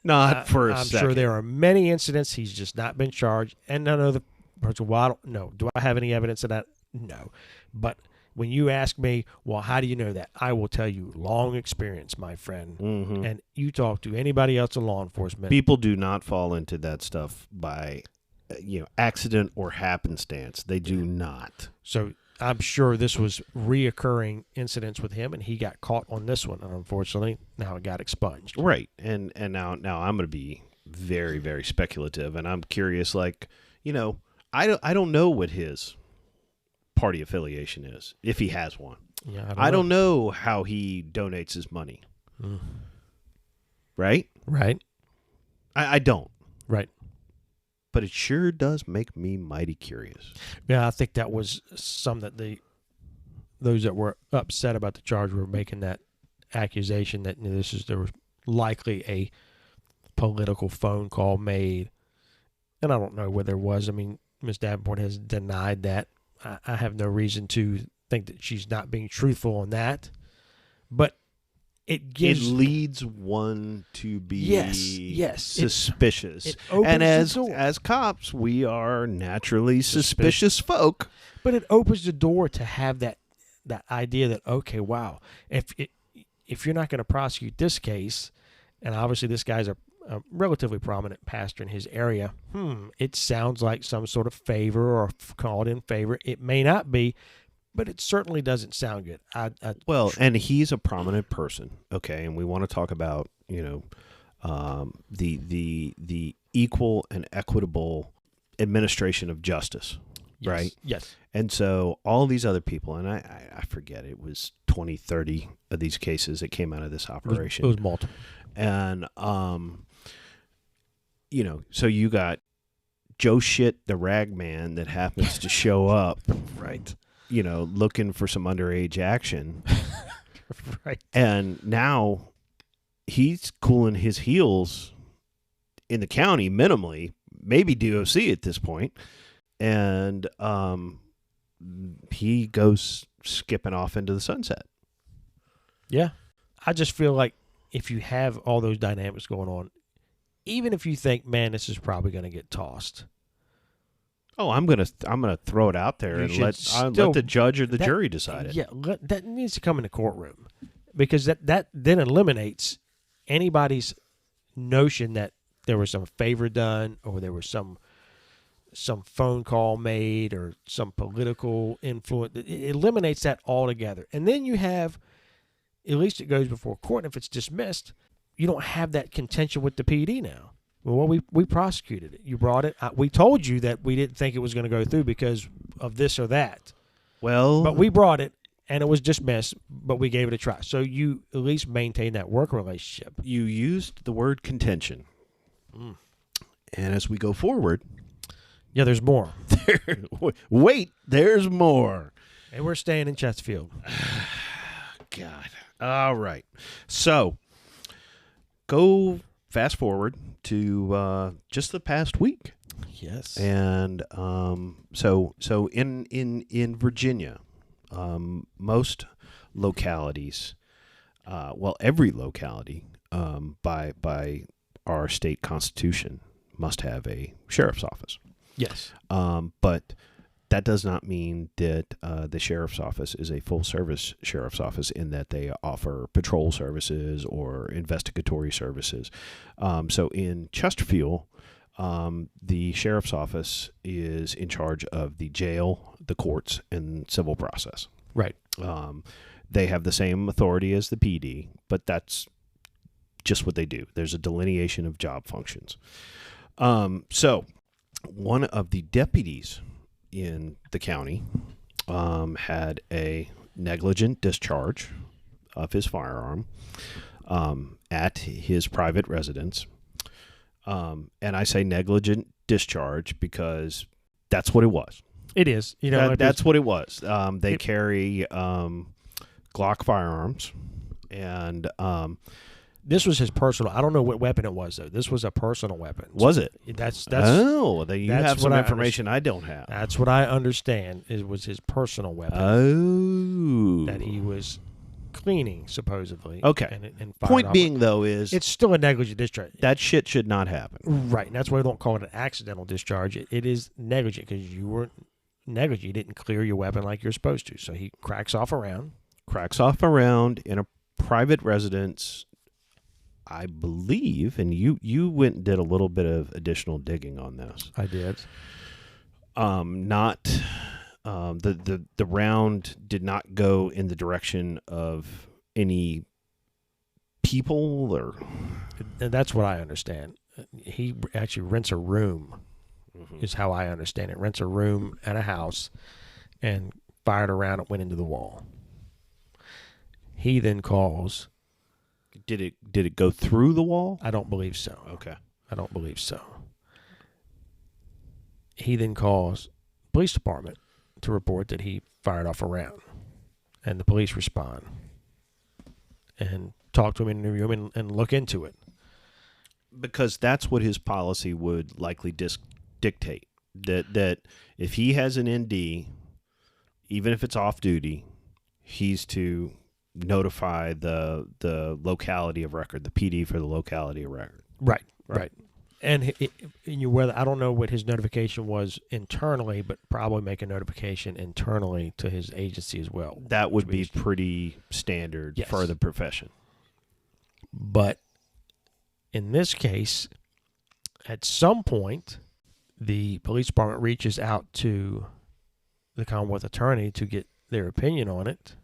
Not for a I'm second. sure there are many incidents he's just not been charged, and none of the person. Well, I don't know. Do I have any evidence of that? No, but. When you ask me, well, how do you know that? I will tell you, long experience, my friend. Mm-hmm. And you talk to anybody else in law enforcement. People do not fall into that stuff by, accident or happenstance. They do not. So I'm sure this was reoccurring incidents with him, and he got caught on this one. And unfortunately, now it got expunged. Right. And now I'm going to be very, very speculative, and I'm curious. I don't know what his party affiliation is, if he has one. Yeah, I don't know how he donates his money. Right? Right. I don't. Right. But it sure does make me mighty curious. Yeah, I think that was some that those that were upset about the charge were making that accusation that there was likely a political phone call made, and I don't know whether there was. I mean, Ms. Davenport has denied that. I have no reason to think that she's not being truthful on that, but it leads one to be yes suspicious. It opens and the door. as cops, we are naturally suspicious folk. But it opens the door to have that idea that, okay, wow, if you're not going to prosecute this case, and obviously this guy's a relatively prominent pastor in his area, it sounds like some sort of favor or called in favor. It may not be, but it certainly doesn't sound good. And he's a prominent person, okay, and we want to talk about the equal and equitable administration of justice, yes, right? Yes. And so all these other people, and I forget, it was 20, 30 of these cases that came out of this operation. It was multiple. And so you got Joe Shit, the rag man that happens to show up, right? Looking for some underage action. Right. And now he's cooling his heels in the county minimally, maybe DOC at this point. And he goes skipping off into the sunset. Yeah. I just feel like if you have all those dynamics going on, even if you think, man, this is probably going to get tossed. Oh, I'm gonna throw it out there and let the judge or the jury decide it. Yeah, that needs to come in the courtroom, because that then eliminates anybody's notion that there was some favor done or there was some phone call made or some political influence. It eliminates that altogether, and then you have, at least it goes before court. And if it's dismissed, you don't have that contention with the PD now. Well, we prosecuted it. You brought it. We told you that we didn't think it was going to go through because of this or that. Well, but we brought it, and it was dismissed, but we gave it a try. So you at least maintain that work relationship. You used the word contention. And as we go forward... Yeah, there's more. Wait, there's more. And we're staying in Chesterfield. God. All right. So, go fast forward to just the past week. Yes. And so in Virginia, most localities, every locality by our state constitution must have a sheriff's office. Yes. But that does not mean that the sheriff's office is a full-service sheriff's office in that they offer patrol services or investigatory services. So in Chesterfield, the sheriff's office is in charge of the jail, the courts, and civil process. Right. They have the same authority as the PD, but that's just what they do. There's a delineation of job functions. So one of the deputies in the county had a negligent discharge of his firearm at his private residence. And I say negligent discharge because that's what it was. It is. You know, That's what it was. They carry Glock firearms, and this was his personal. I don't know what weapon it was though. This was a personal weapon. Was it? That's oh, then you that's have some what information I don't have. That's what I understand. It was his personal weapon. Oh, that he was cleaning supposedly. Okay. And Point being though is it's still a negligent discharge. that shit should not happen. Right, and that's why we don't call it an accidental discharge. It is negligent because you weren't negligent. You didn't clear your weapon like you're supposed to. So he cracks off a round in a private residence, I believe, and you went and did a little bit of additional digging on this. I did. Not the round did not go in the direction of any people, or And that's what I understand. He actually rents a room, is how I understand it. Rents a room at a house and fired around and went into the wall. He then calls. Did it go through the wall? I don't believe so. Okay. I don't believe so. He then calls police department to report that he fired off a round. And the police respond and talk to him, interview him, and look into it. Because that's what his policy would likely dictate. That if he has an ND, even if it's off duty, he's to notify the locality of record, the PD for the locality of record. Right. And whether I don't know what his notification was internally, but probably make a notification internally to his agency as well. That would be pretty standard for the profession. But in this case, at some point, the police department reaches out to the Commonwealth Attorney to get their opinion on it.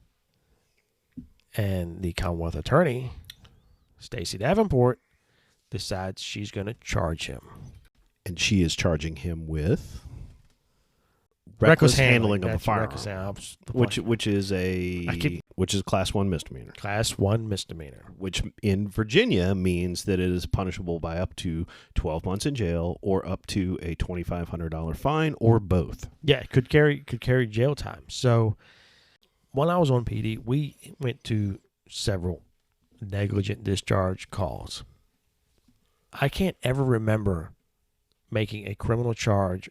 And the Commonwealth Attorney, Stacey Davenport, decides she's going to charge him. And she is charging him with reckless handling of a That's firearm, which is a Class 1 misdemeanor. Class 1 misdemeanor. Which in Virginia means that it is punishable by up to 12 months in jail or up to a $2,500 fine, or both. Yeah, it could carry jail time. So when I was on PD, we went to several negligent discharge calls. I can't ever remember making a criminal charge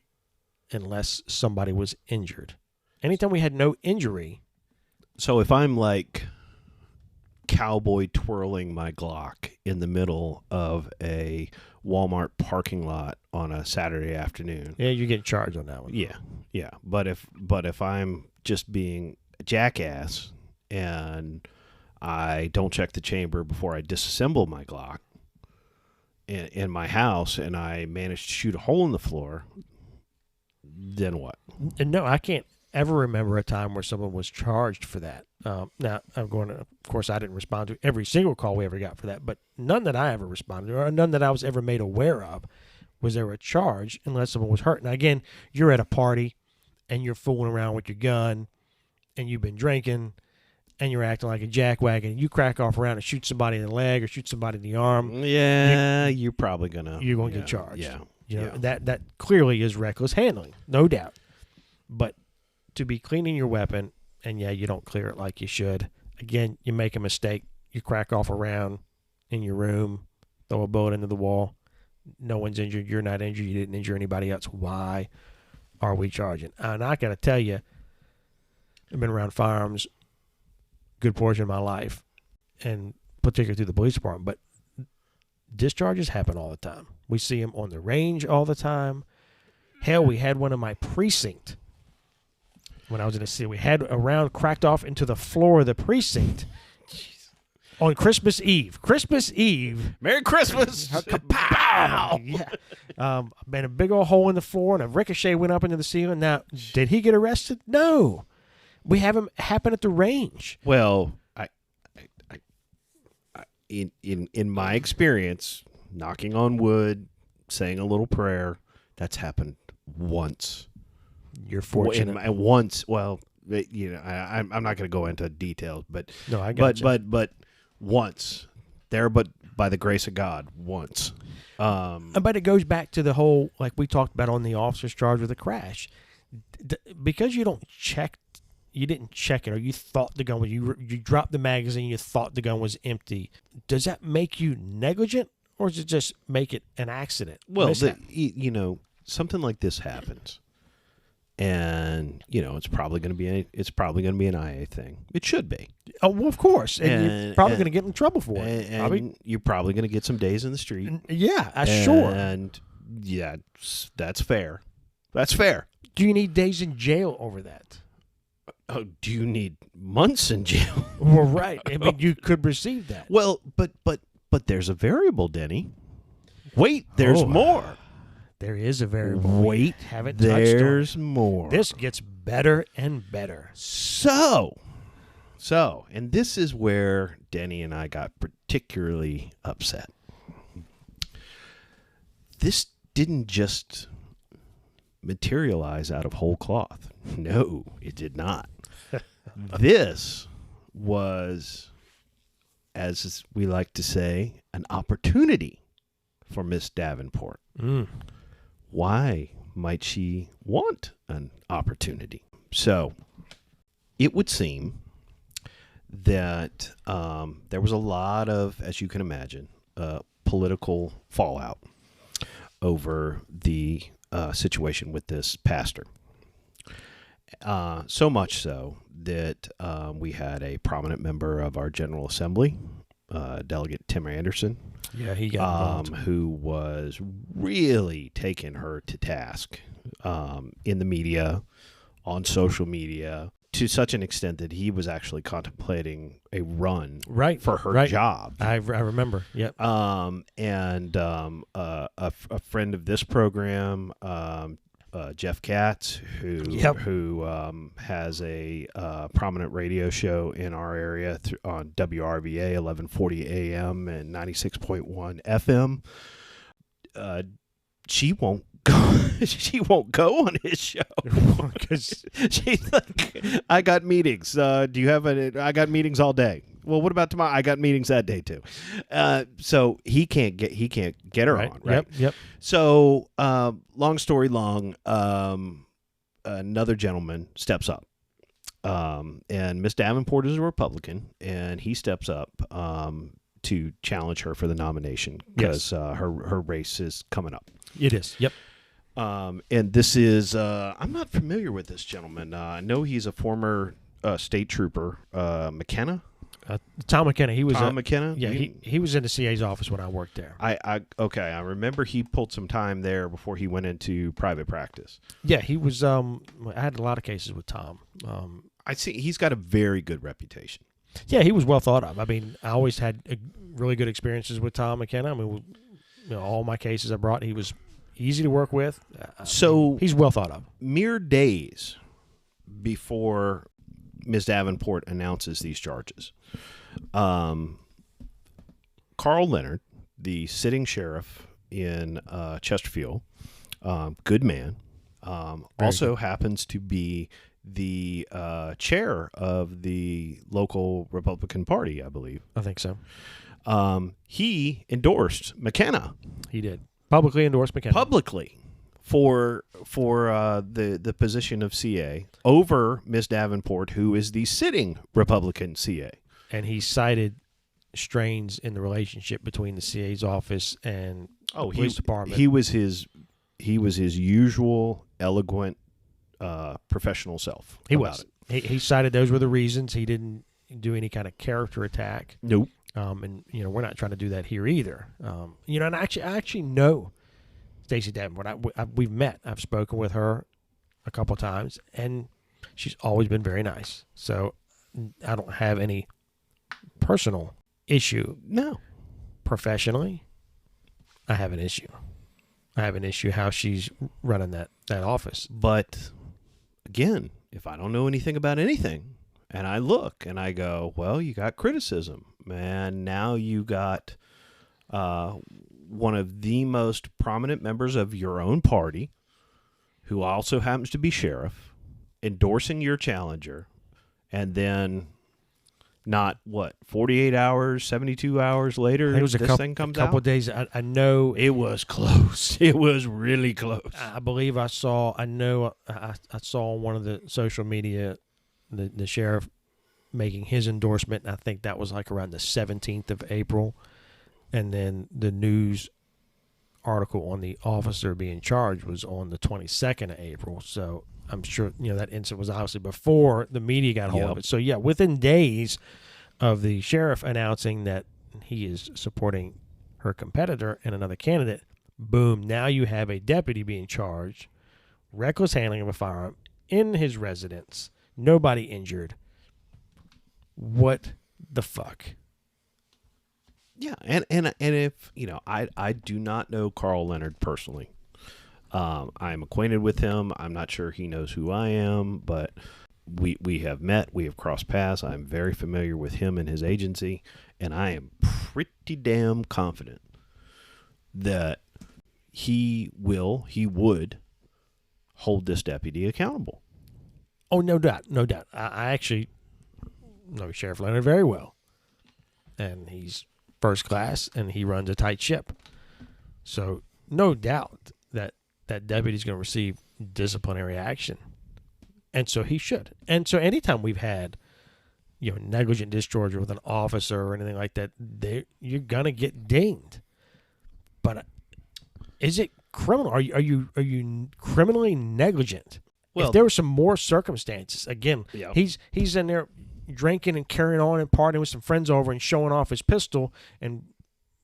unless somebody was injured. Anytime we had no injury. So if I'm like cowboy twirling my Glock in the middle of a Walmart parking lot on a Saturday afternoon. Yeah, you get charged on that one. Yeah. But if I'm just being a jackass and I don't check the chamber before I disassemble my Glock in my house and I manage to shoot a hole in the floor, then what? And no, I can't ever remember a time where someone was charged for that. Now, I'm going to, of course, I didn't respond to every single call we ever got for that, but none that I ever responded to, or none that I was ever made aware of, was there a charge unless someone was hurt. Now, again, you're at a party and you're fooling around with your gun and you've been drinking and you're acting like a jackwagon. You crack off around and shoot somebody in the leg or shoot somebody in the arm. Yeah, you're probably going to. You're going to get charged. Yeah. You know, that clearly is reckless handling, no doubt. But to be cleaning your weapon, and you don't clear it like you should. Again, you make a mistake. You crack off a round in your room, throw a bullet into the wall. No one's injured. You're not injured. You didn't injure anybody else. Why are we charging? And I got to tell you, I've been around firearms a good portion of my life, and particularly through the police department, but discharges happen all the time. We see them on the range all the time. Hell, we had one in my precinct when I was in the city. We had a round cracked off into the floor of the precinct on Christmas Eve. Christmas Eve. Merry Christmas. Pow! Yeah. Been a big old hole in the floor, and a ricochet went up into the ceiling. Now, did he get arrested? No. We have him happen at the range. Well, in my experience, knocking on wood, saying a little prayer, that's happened once. You're fortunate. Once, well, I'm not going to go into details, but no, I got you. But once there, but by the grace of God, once. But it goes back to the whole, like we talked about on the officers charged with a crash. because you didn't check it, or you thought the gun was, you dropped the magazine, you thought the gun was empty. Does that make you negligent, or does it just make it an accident? Well, something like this happens, and it's probably going to be an IA thing. It should be. Oh, well, of course, and you're probably going to get in trouble for it. And you're probably going to get some days in the street. Yeah, sure. And yeah, that's fair. That's fair. Do you need days in jail over that? Oh, do you need months in jail? Well, right. I mean, you could receive that. Well, but there's a variable, Denny. Wait, there's more. There is a variable. Wait, haven't there's touched on. more. This gets better and better. So, and this is where Denny and I got particularly upset. This didn't just materialize out of whole cloth. No, it did not. This was, as we like to say, an opportunity for Miss Davenport. Why might she want an opportunity? So it would seem that there was a lot of, as you can imagine, political fallout over the situation with this pastor. So much so that we had a prominent member of our General Assembly, Delegate Tim Anderson, he got involved, who was really taking her to task in the media, on social media, to such an extent that he was actually contemplating a run for her job. I remember. Yep. And a friend of this program, Jeff Katz, who has a prominent radio show in our area on WRVA 1140 AM and 96.1 FM. She won't go. She won't go on his show because she's like, I got meetings. Do you have I got meetings all day. Well, what about tomorrow? I got meetings that day too. So he can't get her on. Right. Yep. So long story long, another gentleman steps up, and Miss Davenport is a Republican, and he steps up to challenge her for the nomination because her race is coming up. It is. Yep. And this is I'm not familiar with this gentleman. I know he's a former state trooper, McKenna. Tom McKenna. He was Tom McKenna. Yeah, he was in the CA's office when I worked there. I remember he pulled some time there before he went into private practice. Yeah, he was. I had a lot of cases with Tom. I see he's got a very good reputation. Yeah, he was well thought of. I mean, I always had really good experiences with Tom McKenna. I mean, all my cases I brought, he was easy to work with. So he's well thought of. Mere days before Ms. Davenport announces these charges, Carl Leonard, the sitting sheriff in Chesterfield, good man, also happens to be the chair of the local Republican Party, I believe. I think so. He endorsed McKenna. He did. Publicly endorsed McKenna. Publicly. For the position of CA over Ms. Davenport, who is the sitting Republican CA. And he cited strains in the relationship between the CA's office and the police department. He was his usual eloquent professional self. He cited those were the reasons. He didn't do any kind of character attack. Nope. And we're not trying to do that here either. And I actually know Stacey Davenport. We've met. I've spoken with her a couple of times, and she's always been very nice. So I don't have any personal issue. No. Professionally, I have an issue. I have an issue how she's running that office. But again, if I don't know anything about anything, and I look and I go, well, you got criticism, and now you got one of the most prominent members of your own party, who also happens to be sheriff, endorsing your challenger, and then Not, 48 hours, 72 hours later, I think it was this thing comes out? a couple of days. I know it was close. It was really close. I believe I saw on one of the social media the sheriff making his endorsement, and I think that was like around the 17th of April. And then the news article on the officer being charged was on the 22nd of April. So I'm sure, that incident was obviously before the media got hold of it. So, yeah, within days of the sheriff announcing that he is supporting her competitor and another candidate, boom, now you have a deputy being charged, reckless handling of a firearm in his residence, nobody injured. What the fuck? Yeah, and if, I do not know Carl Leonard personally. I'm acquainted with him. I'm not sure he knows who I am, but we have met. We have crossed paths. I'm very familiar with him and his agency, and I am pretty damn confident that he would hold this deputy accountable. Oh, no doubt. I actually know Sheriff Leonard very well, and he's first class, and he runs a tight ship. So no doubt that deputy's going to receive disciplinary action, and so he should. And so anytime we've had negligent discharge with an officer or anything like that, you're going to get dinged. But is it criminal? Are you criminally negligent? Well, if there were some more circumstances, again, he's in there drinking and carrying on and partying with some friends over and showing off his pistol and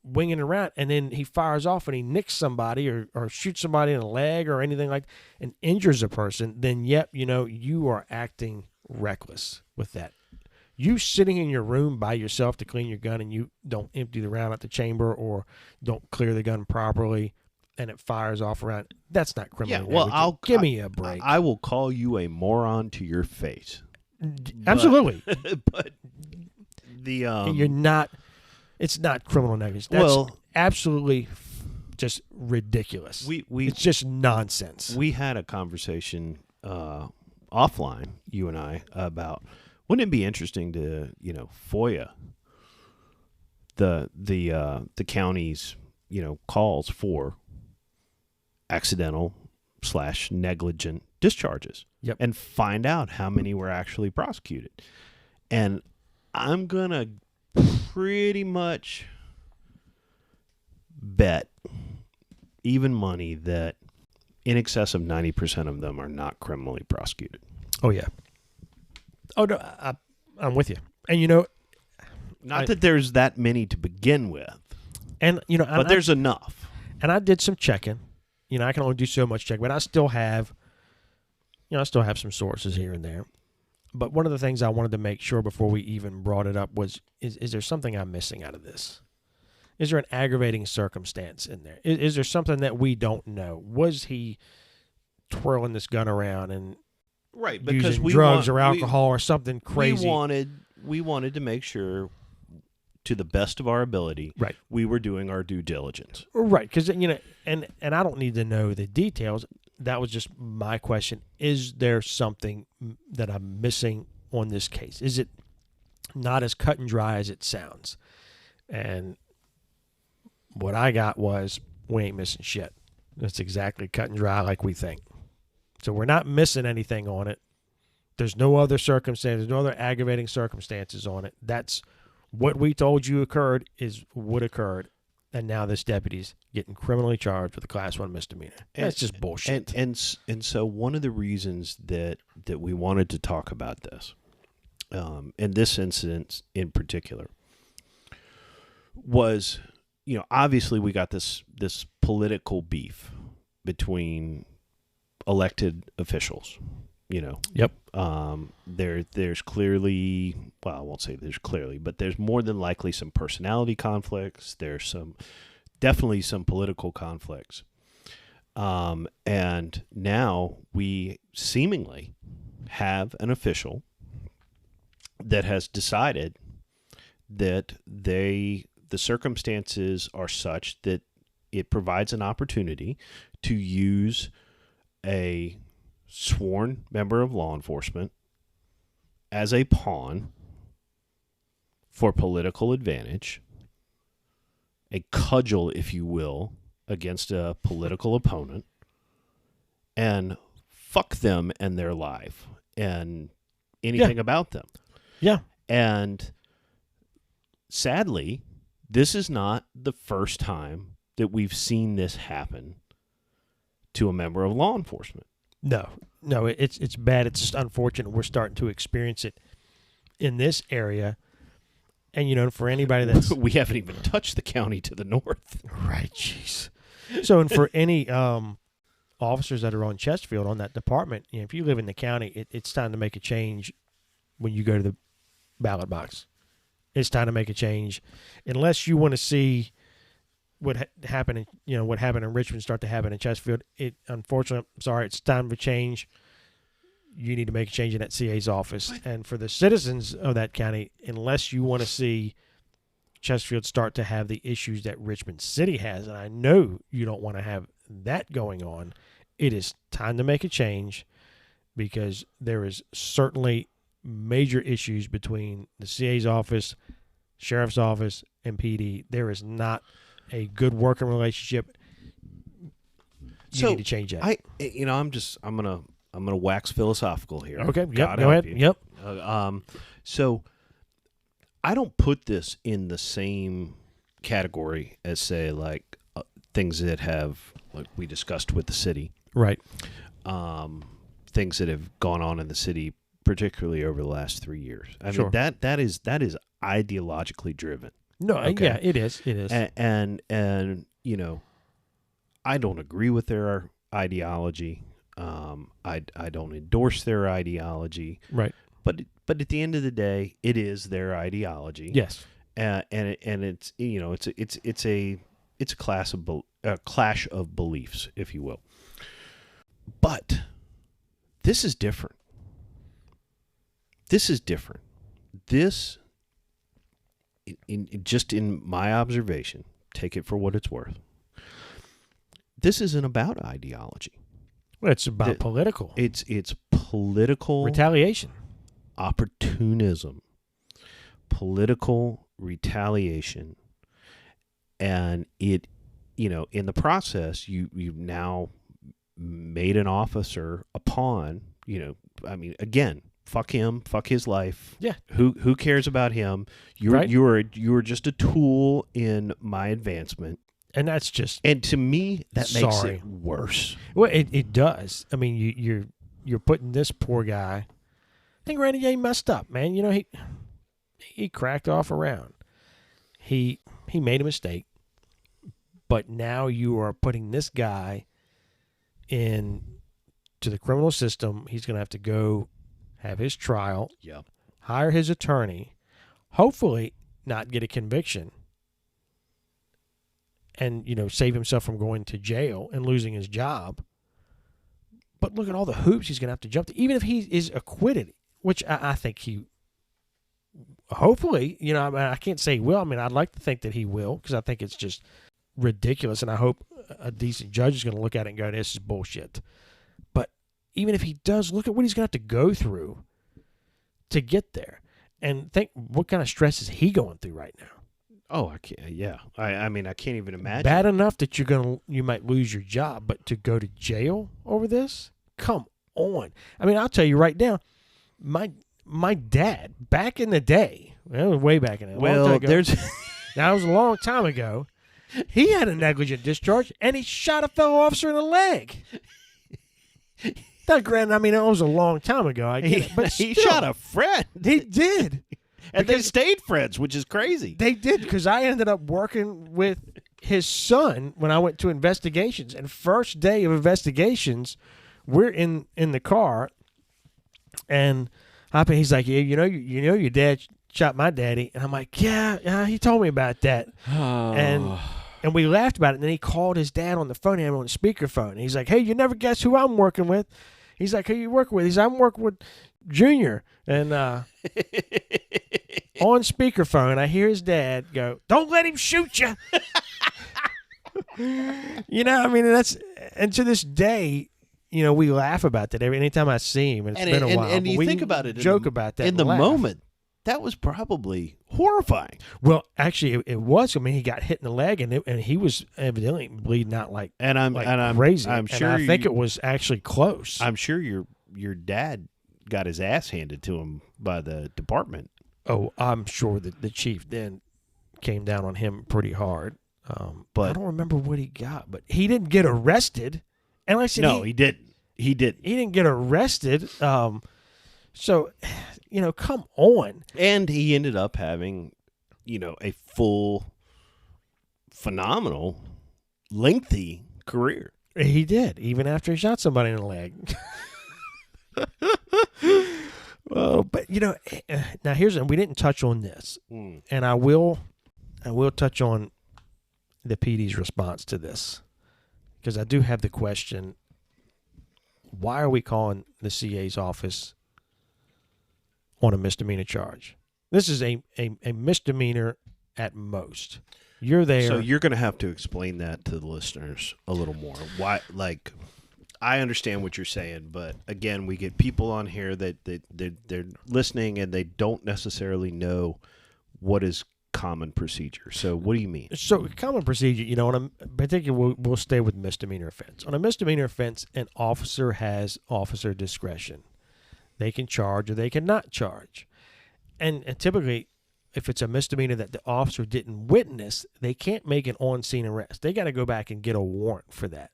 winging around, and then he fires off and he nicks somebody or shoots somebody in the leg or anything like that and injures a person, then you are acting reckless with that. You sitting in your room by yourself to clean your gun and you don't empty the round out the chamber or don't clear the gun properly and it fires off around, that's not criminal. Yeah, well, give me a break. I will call you a moron to your face. Absolutely. But the you're not. It's not criminal negligence. That's absolutely just ridiculous. It's just nonsense. We had a conversation offline, you and I, about wouldn't it be interesting to FOIA the county's calls for accidental / negligent discharges. Yep. And find out how many were actually prosecuted. And I'm going to pretty much bet even money that in excess of 90% of them are not criminally prosecuted. Oh, yeah. Oh, no, I'm with you. And, not that there's that many to begin with. And, but there's enough. And I did some checking. I can only do so much checking, but I still have some sources here and there. But one of the things I wanted to make sure before we even brought it up was, is there something I'm missing out of this? Is there an aggravating circumstance in there? Is there something that we don't know? Was he twirling this gun around and because using drugs or alcohol or something crazy? We wanted to make sure, to the best of our ability, we were doing our due diligence. Right, because, and I don't need to know the details. That was just my question. Is there something that I'm missing on this case? Is it not as cut and dry as it sounds? And what I got was, we ain't missing shit. It's exactly cut and dry like we think. So we're not missing anything on it. There's no other circumstances, no other aggravating circumstances on it. That's what we told you occurred is what occurred. And now this deputy's getting criminally charged with a Class 1 misdemeanor. That's just bullshit. And so one of the reasons that we wanted to talk about this, in this incident in particular, was, obviously we got this political beef between elected officials. Yep. There's clearly, well, I won't say there's clearly, but there's more than likely some personality conflicts. There's definitely some political conflicts. And now we seemingly have an official that has decided that the circumstances are such that it provides an opportunity to use a sworn member of law enforcement as a pawn for political advantage, a cudgel, if you will, against a political opponent, and fuck them and their life and anything about them. Yeah. And sadly, this is not the first time that we've seen this happen to a member of law enforcement. No, it's bad. It's just unfortunate we're starting to experience it in this area. And, for anybody that's... we haven't even touched the county to the north. Right, jeez. So, and for any officers that are on Chesterfield, on that department, if you live in the county, it's time to make a change when you go to the ballot box. It's time to make a change. Unless you want to see what happened in Richmond start to happen in Chesterfield, unfortunately, I'm sorry, it's time for change. You need to make a change in that CA's office. And for the citizens of that county, unless you want to see Chesterfield start to have the issues that Richmond City has, and I know you don't want to have that going on, it is time to make a change, because there is certainly major issues between the CA's office, sheriff's office, and PD. There is not a good working relationship. You need to change that. I'm gonna wax philosophical here. Okay, God go ahead. you. Yep. So I don't put this in the same category as, say, like things that have, like we discussed with the city, right? Things that have gone on in the city, particularly over the last 3 years. I mean, that is ideologically driven. No, okay? Yeah, it is. It is. And I don't agree with their ideology. I don't endorse their ideology. Right. But at the end of the day, it is their ideology. Yes. And it's it's a clash of beliefs, if you will. But this is different. This, in my observation, take it for what it's worth, this isn't about ideology. Well, it's about political. It's political retaliation, opportunism, political retaliation, and it, in the process, you've now made an officer a pawn. Again, fuck him, fuck his life. Yeah. Who cares about him? You're just a tool in my advancement. And that's just... And to me, that makes it worse. Well, it does. I mean, you're putting this poor guy... I think Randy Ye messed up, man. He cracked off around. He made a mistake. But now you are putting this guy in to the criminal system. He's going to have to go have his trial. Yep. Hire his attorney. Hopefully not get a conviction. And, save himself from going to jail and losing his job. But look at all the hoops he's going to have to jump to. Even if he is acquitted, which I think he, hopefully, I can't say he will. I mean, I'd like to think that he will, because I think it's just ridiculous. And I hope a decent judge is going to look at it and go, this is bullshit. But even if he does, look at what he's going to have to go through to get there. And think, what kind of stress is he going through right now? Oh, I can't. Yeah, I mean, I can't even imagine. Bad enough that you might lose your job, but to go to jail over this? Come on. I mean, I'll tell you right now, my dad back in the day, way back in the day. Well, now it was a long time ago. He had a negligent discharge, and he shot a fellow officer in the leg. Now, granted, I mean, it was a long time ago. I get it, but he still, shot a friend. He did. And they stayed friends, which is crazy. They did, because I ended up working with his son when I went to investigations. And first day of investigations, we're in the car, and he's like, yeah, your dad shot my daddy. And I'm like, yeah, he told me about that. Oh. And we laughed about it. And then he called his dad on the phone, and on the speakerphone. And he's like, hey, you never guess who I'm working with. He's like, who you working with? He's like, I'm working with Junior. And on speakerphone, I hear his dad go, don't let him shoot you. And to this day, we laugh about that anytime I see him. And it's been a while. And you think about it. Joke about that. In the moment, that was probably horrifying. Well, actually, it was. I mean, he got hit in the leg, and he was evidently bleeding out like crazy. I'm sure. And I think it was actually close. I'm sure your dad got his ass handed to him by the department. Oh, I'm sure that the chief then came down on him pretty hard. But I don't remember what he got, but he didn't get arrested. And like I said, no, he didn't. He didn't. He didn't get arrested. So, come on. And he ended up having, a full, phenomenal, lengthy career. He did, even after he shot somebody in the leg. Well, but now we didn't touch on this, and I will touch on the PD's response to this, because I do have the question: why are we calling the CA's office on a misdemeanor charge? This is a misdemeanor at most. You're there. So you're going to have to explain that to the listeners a little more. Why? Like, I understand what you're saying, but again, we get people on here that they're listening and they don't necessarily know what is common procedure. So what do you mean? So common procedure, on a particular, we'll stay with misdemeanor offense. On a misdemeanor offense, an officer has officer discretion. They can charge or they cannot charge. And typically, if it's a misdemeanor that the officer didn't witness, they can't make an on-scene arrest. They got to go back and get a warrant for that.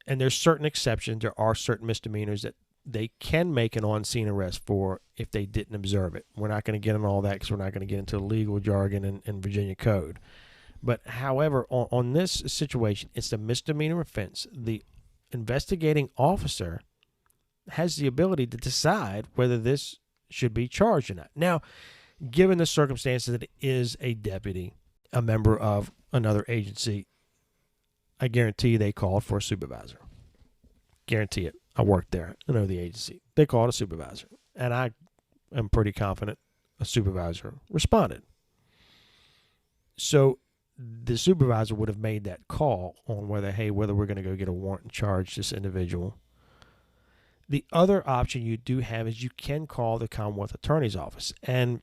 And there's certain exceptions. There are certain misdemeanors that they can make an on-scene arrest for if they didn't observe it. We're not going to get into all that because we're not going to get into legal jargon and Virginia code. But however, on this situation, it's a misdemeanor offense. The investigating officer has the ability to decide whether this should be charged or not. Now, given the circumstances that it is a deputy, a member of another agency, I guarantee they called for a supervisor. Guarantee it. I worked there. I know the agency. They called a supervisor. And I am pretty confident a supervisor responded. So the supervisor would have made that call on whether we're going to go get a warrant and charge this individual. The other option you do have is you can call the Commonwealth Attorney's Office. And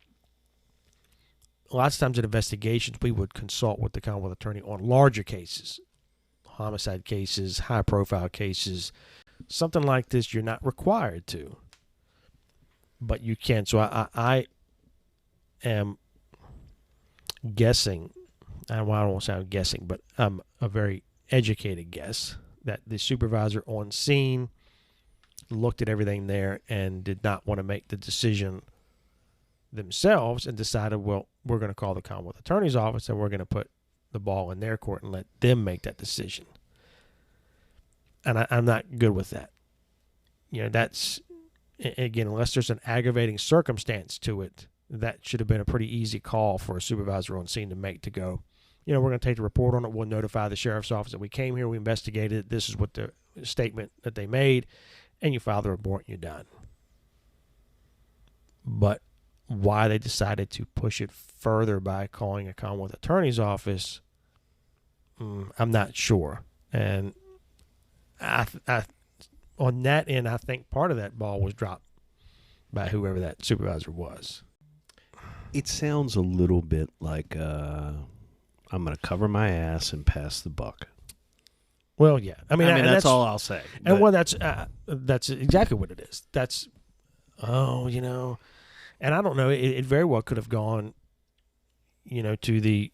lots of times in investigations, we would consult with the Commonwealth Attorney on larger cases, homicide cases, high-profile cases. Something like this, you're not required to, but you can. So I am guessing, I don't want to sound guessing, but I'm a very educated guess that the supervisor on scene looked at everything there and did not want to make the decision themselves and decided, well, we're going to call the Commonwealth Attorney's Office and we're going to put the ball in their court and let them make that decision. And I'm not good with that. That's, again, unless there's an aggravating circumstance to it, that should have been a pretty easy call for a supervisor on scene to make, to go, we're going to take the report on it. We'll notify the sheriff's office that we came here, we investigated it. This is what the statement that they made, and you file the report and you're done. But why they decided to push it further by calling a Commonwealth Attorney's Office, I'm not sure. And I on that end, I think part of that ball was dropped by whoever that supervisor was. It sounds a little bit like I'm going to cover my ass and pass the buck. Well, yeah. I mean that's all I'll say. And well, that's exactly what it is. That's, and I don't know. It very well could have gone, to the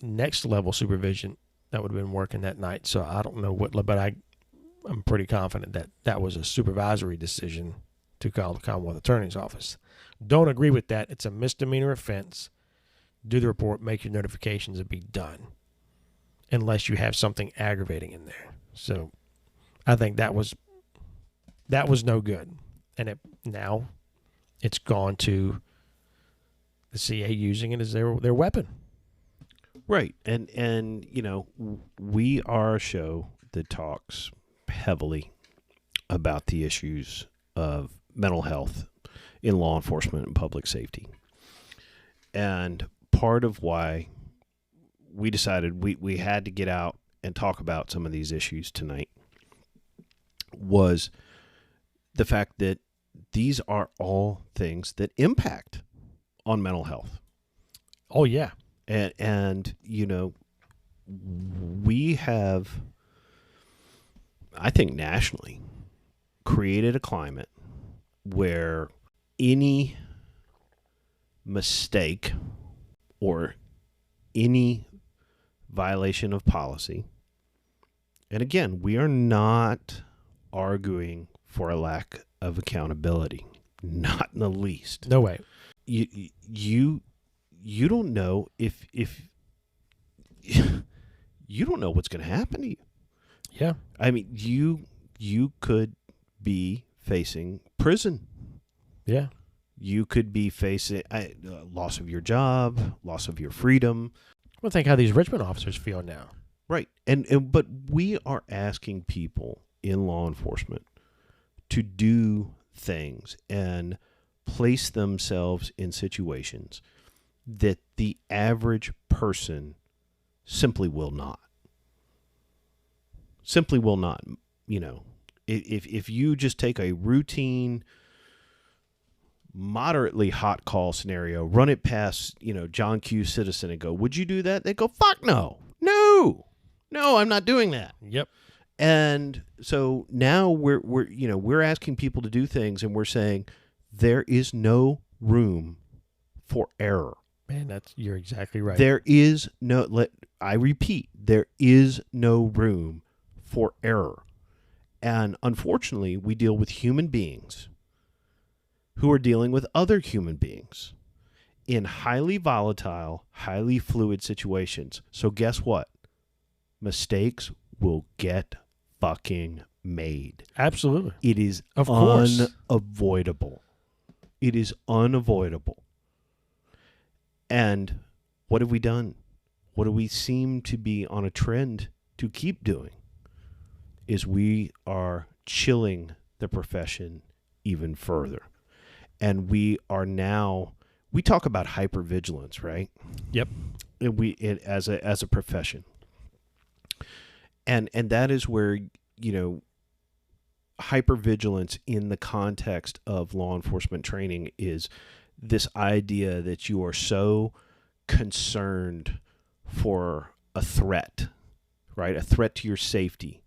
next level supervision that would have been working that night. So I don't know but I'm pretty confident that was a supervisory decision to call the Commonwealth Attorney's Office. Don't agree with that. It's a misdemeanor offense. Do the report, make your notifications, and be done. Unless you have something aggravating in there. So I think that was no good. And now it's gone to the CA using it as their weapon. Right. And we are a show that talks heavily about the issues of mental health in law enforcement and public safety. And part of why we decided we had to get out and talk about some of these issues tonight was the fact that these are all things that impact on mental health. Oh, yeah. And we have, I think nationally, created a climate where any mistake or any violation of policy, and again, we are not arguing for a lack of accountability, not in the least. No way. You don't know if you don't know what's going to happen to you. Yeah. I mean, you could be facing prison. Yeah. You could be facing loss of your job, loss of your freedom. Well, think how these Richmond officers feel now. Right. But we are asking people in law enforcement to do things and place themselves in situations that the average person simply will not. Simply will not. If you just take a routine, moderately hot call scenario, run it past, John Q. Citizen and go, would you do that? They go, fuck no. No, I'm not doing that. Yep. And so now we're asking people to do things, and we're saying there is no room for error. Man, you're exactly right. There is I repeat, there is no room for error. And unfortunately, we deal with human beings who are dealing with other human beings in highly volatile, highly fluid situations. So guess what? Mistakes will get fucking made. Absolutely. It is of course unavoidable. It is unavoidable. And what have we done? What do we seem to be on a trend to keep doing? Is we are chilling the profession even further. And we talk about hypervigilance, right? Yep. As a profession. And that is where, hypervigilance in the context of law enforcement training is this idea that you are so concerned for a threat, right? A threat to your safety,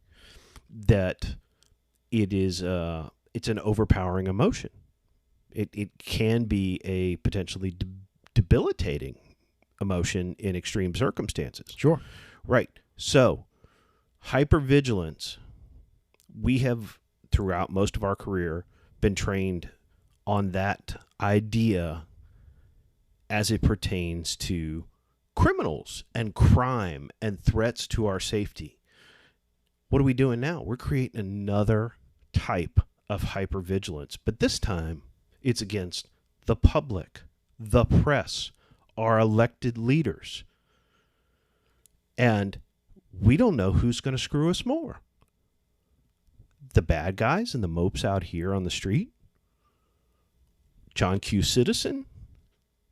that it's an overpowering emotion. It can be a potentially debilitating emotion in extreme circumstances. Sure. Right. So, hypervigilance, we have, throughout most of our career, been trained on that idea as it pertains to criminals and crime and threats to our safety. What are we doing now? We're creating another type of hypervigilance, but this time it's against the public, the press, our elected leaders. And we don't know who's going to screw us more. The bad guys and the mopes out here on the street? John Q. Citizen?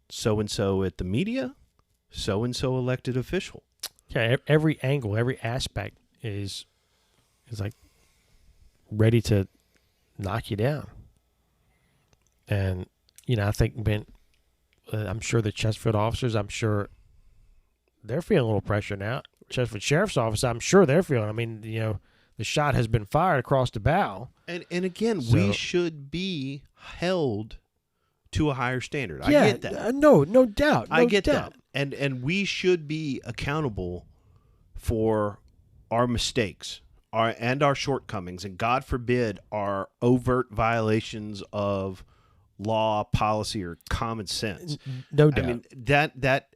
So-and-so at the media? So-and-so elected official? Yeah, every angle, every aspect is like ready to knock you down. And, I think I'm sure the Chesterfield officers, I'm sure they're feeling a little pressure now. Chesterfield Sheriff's Office, I'm sure they're feeling. I mean, the shot has been fired across the bow. And again, we should be held to a higher standard. Yeah, I get that. No doubt. I get that. And we should be accountable for our mistakes and our shortcomings, and God forbid our overt violations of law, policy, or common sense. No doubt. I mean, that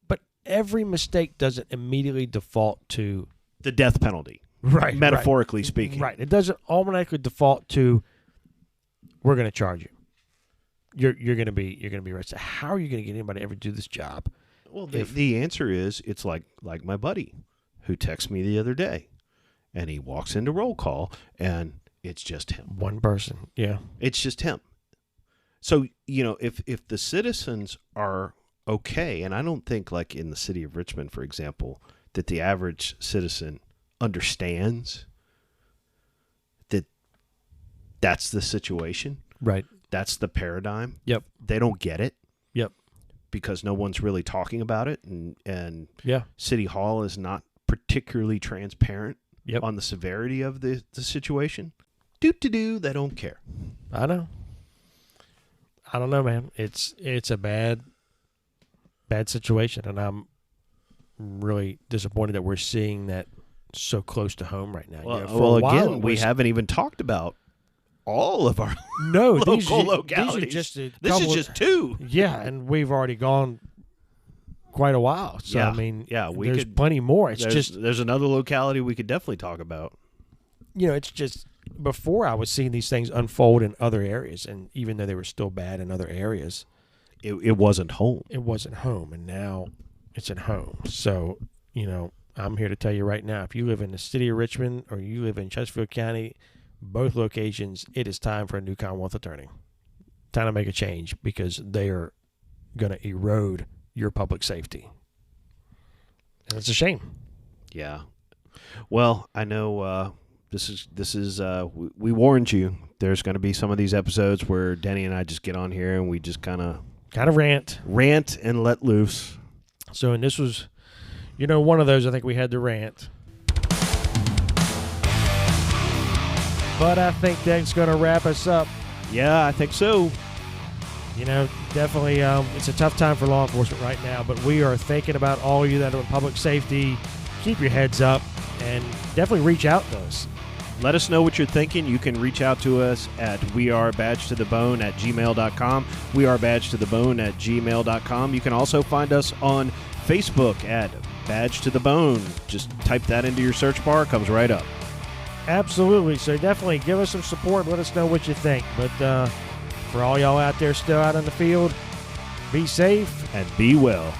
But every mistake doesn't immediately default to the death penalty. Right. Metaphorically speaking. Right. It doesn't automatically default to we're going to charge you. You're going to be arrested. How are you going to get anybody to ever do this job? Well, the answer is it's like my buddy who texted me the other day, and he walks into roll call, and it's just him. One person. Yeah. It's just him. So, if the citizens are okay, and I don't think, like in the city of Richmond, for example, that the average citizen understands that that's the situation. Right. That's the paradigm. Yep. They don't get it. Yep. Because no one's really talking about it, and Yeah. City Hall is not particularly transparent Yep. on the severity of the situation. They don't care. I know. I don't know, man. It's a bad situation, and I'm really disappointed that we're seeing that so close to home right now. Well, You know, for a while, again, we haven't even talked about all of our local localities. These are This is just two. Yeah, and we've already gone quite a while. So Yeah, I mean, yeah, there's plenty more. There's another locality we could definitely talk about. You know, it's just before I was seeing these things unfold in other areas, and even though they were still bad in other areas, it wasn't home. It wasn't home, and now it's at home. So, you know, I'm here to tell you right now, if you live in the city of Richmond or you live in Chesterfield County, both locations, it is time for a new Commonwealth attorney. Time to make a change because they are going to erode your public safety. And it's a shame. Yeah. Well, I know this is we warned you. There's going to be some of these episodes where Denny and I just get on here and we just kind of rant and let loose. So, and this was, you know, one of those I think we had to rant. But I think that's going to wrap us up. Yeah, I think so. You know, definitely it's a tough time for law enforcement right now, but we are thinking about all of you that are in public safety. Keep your heads up and definitely reach out to us. Let us know what you're thinking. You can reach out to us at wearebadgetothebone@gmail.com, wearebadgetothebone@gmail.com. You can also find us on Facebook at Badge to the Bone. Just type that into your search bar. It comes right up. Absolutely. So definitely give us some support. Let us know what you think. But for all y'all out there still out in the field, be safe and be well.